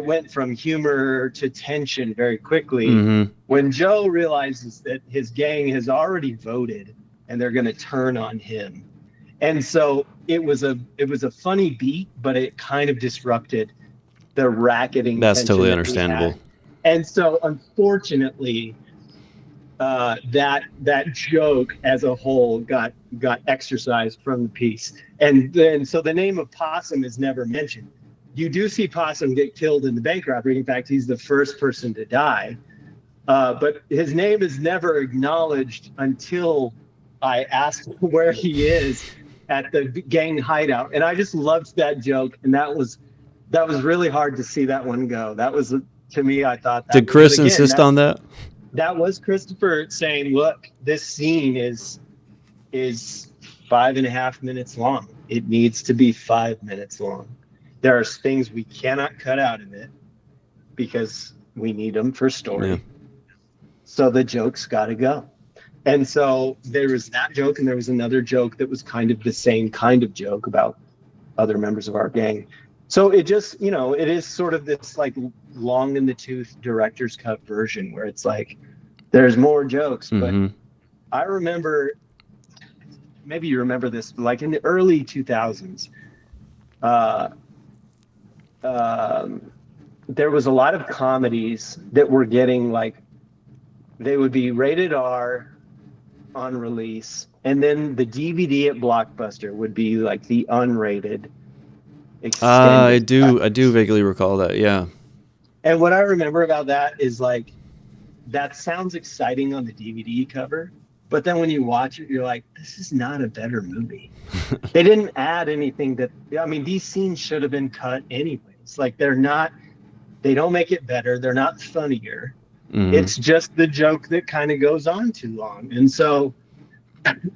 went from humor to tension very quickly. Mm-hmm. When Joe realizes that his gang has already voted and they're going to turn on him. And so it was a funny beat, but it kind of disrupted the racketing That's tension totally that understandable. we had. And so unfortunately, that joke as a whole got exercised from the piece. And then so the name of Possum is never mentioned. You do see Possum get killed in the bank robbery. In fact, he's the first person to die. But his name is never acknowledged until I ask where he is at the gang hideout. And I just loved that joke. And that was really hard to see that one go. That was, to me, I thought that. Did Chris insist on that? That was Christopher saying, look, this scene is 5.5 minutes long. It needs to be 5 minutes long. There are things we cannot cut out of it because we need them for story. Yeah. So the joke's got to go. And so there was that joke, and there was another joke that was kind of the same kind of joke about other members of our gang. So it just, it is sort of this like long in the tooth director's cut version where it's like, there's more jokes. Mm-hmm. But I remember, maybe you remember this, like in the early 2000s, there was a lot of comedies that were getting like, they would be rated R on release, and then the DVD at Blockbuster would be like the unrated I do vaguely recall that, yeah. And what I remember about that is like, that sounds exciting on the DVD cover, but then when you watch it, you're like, this is not a better movie. They didn't add anything these scenes should have been cut anyways. Like they don't make it better. They're not funnier. Mm-hmm. It's just the joke that kind of goes on too long. And so,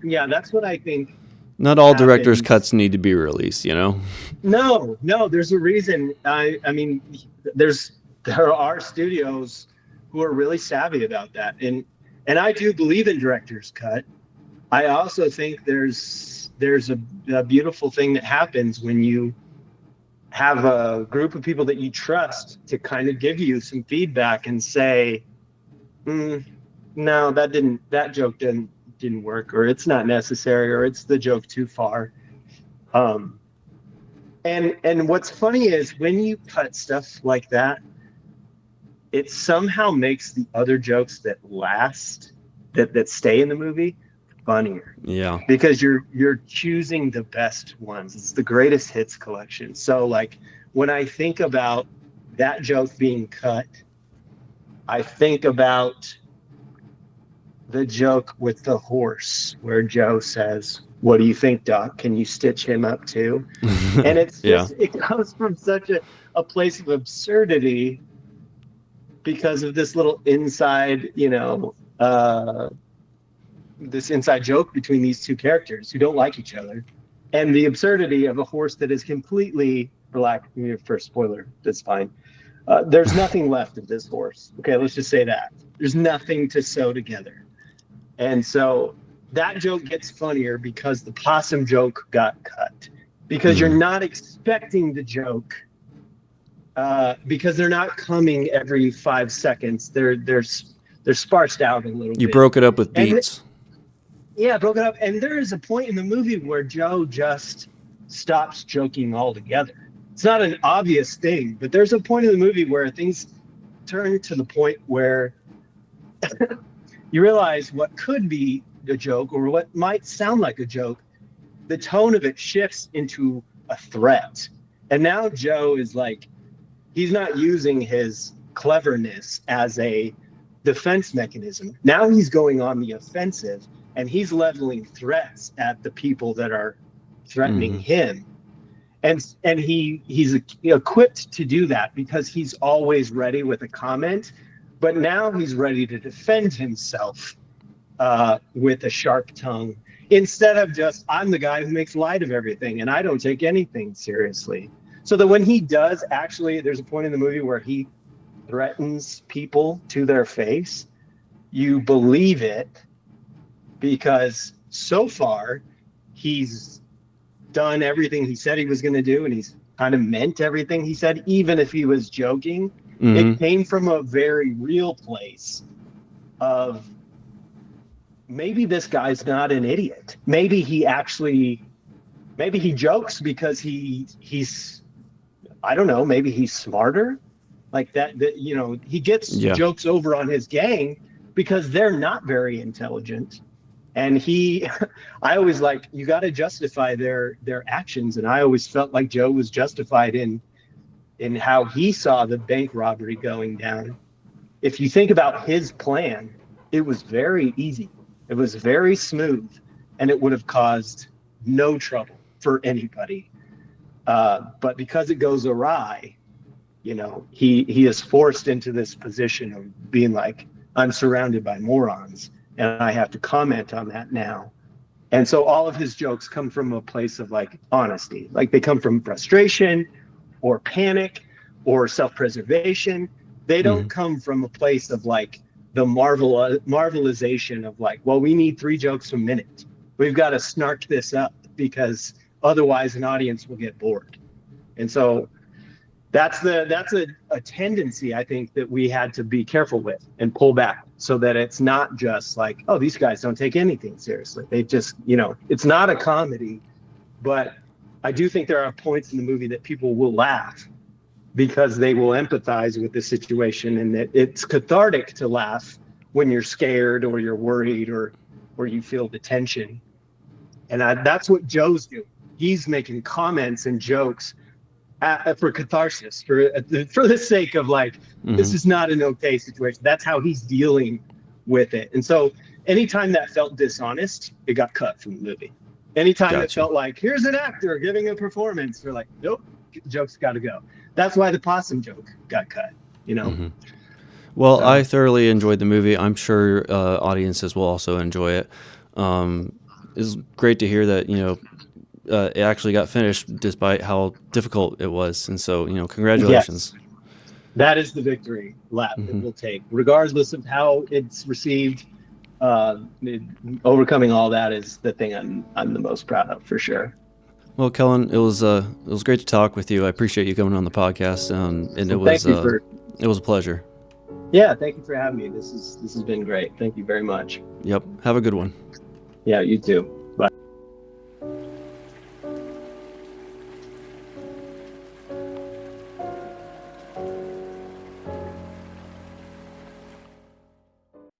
yeah, that's what I think. Not all director's cuts need to be released, No, there's a reason. There are studios who are really savvy about that. And I do believe in director's cut. I also think there's a beautiful thing that happens when you have a group of people that you trust to kind of give you some feedback and say, no, that joke didn't work, or it's not necessary, or it's the joke too far. And what's funny is when you cut stuff like that, it somehow makes the other jokes that last, that stay in the movie, funnier. Yeah. Because you're choosing the best ones. It's the greatest hits collection. So like when I think about that joke being cut, I think about the joke with the horse where Joe says, "What do you think, Doc? Can you stitch him up too?" And it's just, it comes from such a place of absurdity because of this little inside, this inside joke between these two characters who don't like each other, and the absurdity of a horse that is completely, first spoiler, that's fine. There's nothing left of this horse. Okay, let's just say that. There's nothing to sew together. And so that joke gets funnier because the possum joke got cut. Because you're not expecting the joke, because they're not coming every 5 seconds. They're sparsed out a little bit. You broke it up with beats. Broke it up. And there is a point in the movie where Joe just stops joking altogether. It's not an obvious thing, but there's a point in the movie where things turn to the point where you realize what could be a joke or what might sound like a joke, the tone of it shifts into a threat. And now Joe is like, he's not using his cleverness as a defense mechanism. Now he's going on the offensive and he's leveling threats at the people that are threatening Mm-hmm. him. And he's equipped to do that because he's always ready with a comment, but now he's ready to defend himself with a sharp tongue instead of just I'm the guy who makes light of everything and I don't take anything seriously. So that when he does actually, there's a point in the movie where he threatens people to their face, you believe it because so far he's done everything he said he was going to do and he's kind of meant everything he said, even if he was joking. It Mm-hmm. came from a very real place of maybe this guy's not an idiot. Maybe he jokes because he's I don't know, maybe he's smarter. Like that he gets Yeah. jokes over on his gang because they're not very intelligent. And I always like you got to justify their actions, and I always felt like Joe was justified in how he saw the bank robbery going down. If you think about his plan, it was very easy. It was very smooth, and it would have caused no trouble for anybody. But because it goes awry, he is forced into this position of being like, I'm surrounded by morons, and I have to comment on that now. And so all of his jokes come from a place of like honesty, like they come from frustration or panic or self-preservation. They don't Mm-hmm. come from a place of like the marvelization of like, well, we need 3 jokes a minute. We've got to snark this up because otherwise an audience will get bored. And so that's a tendency I think that we had to be careful with and pull back so that it's not just like, oh, these guys don't take anything seriously. They just, it's not a comedy, but I do think there are points in the movie that people will laugh because they will empathize with the situation and that it's cathartic to laugh when you're scared or you're worried or you feel the tension. And that's what Joe's doing. He's making comments and jokes for catharsis, for the sake of like, Mm-hmm. this is not an okay situation. That's how he's dealing with it. And so anytime that felt dishonest, it got cut from the movie. Anytime it Gotcha. felt like, here's an actor giving a performance, we're like, nope, joke's got to go. That's why the possum joke got cut. Mm-hmm. Well, I So, thoroughly enjoyed the movie. I'm sure audiences will also enjoy it. It's great to hear that it actually got finished despite how difficult it was, and so yes, congratulations. that is the victory lap that Hmm. we'll take, regardless of how it's received. Uh, Overcoming all that is the thing I'm the most proud of for sure. Well, Kellen, it was great to talk with you. I appreciate you coming on the podcast, and Well, thank you for it was a pleasure. yeah, thank you for having me. This has been great. Thank you very much. Yep. Have a good one. Yeah, you too.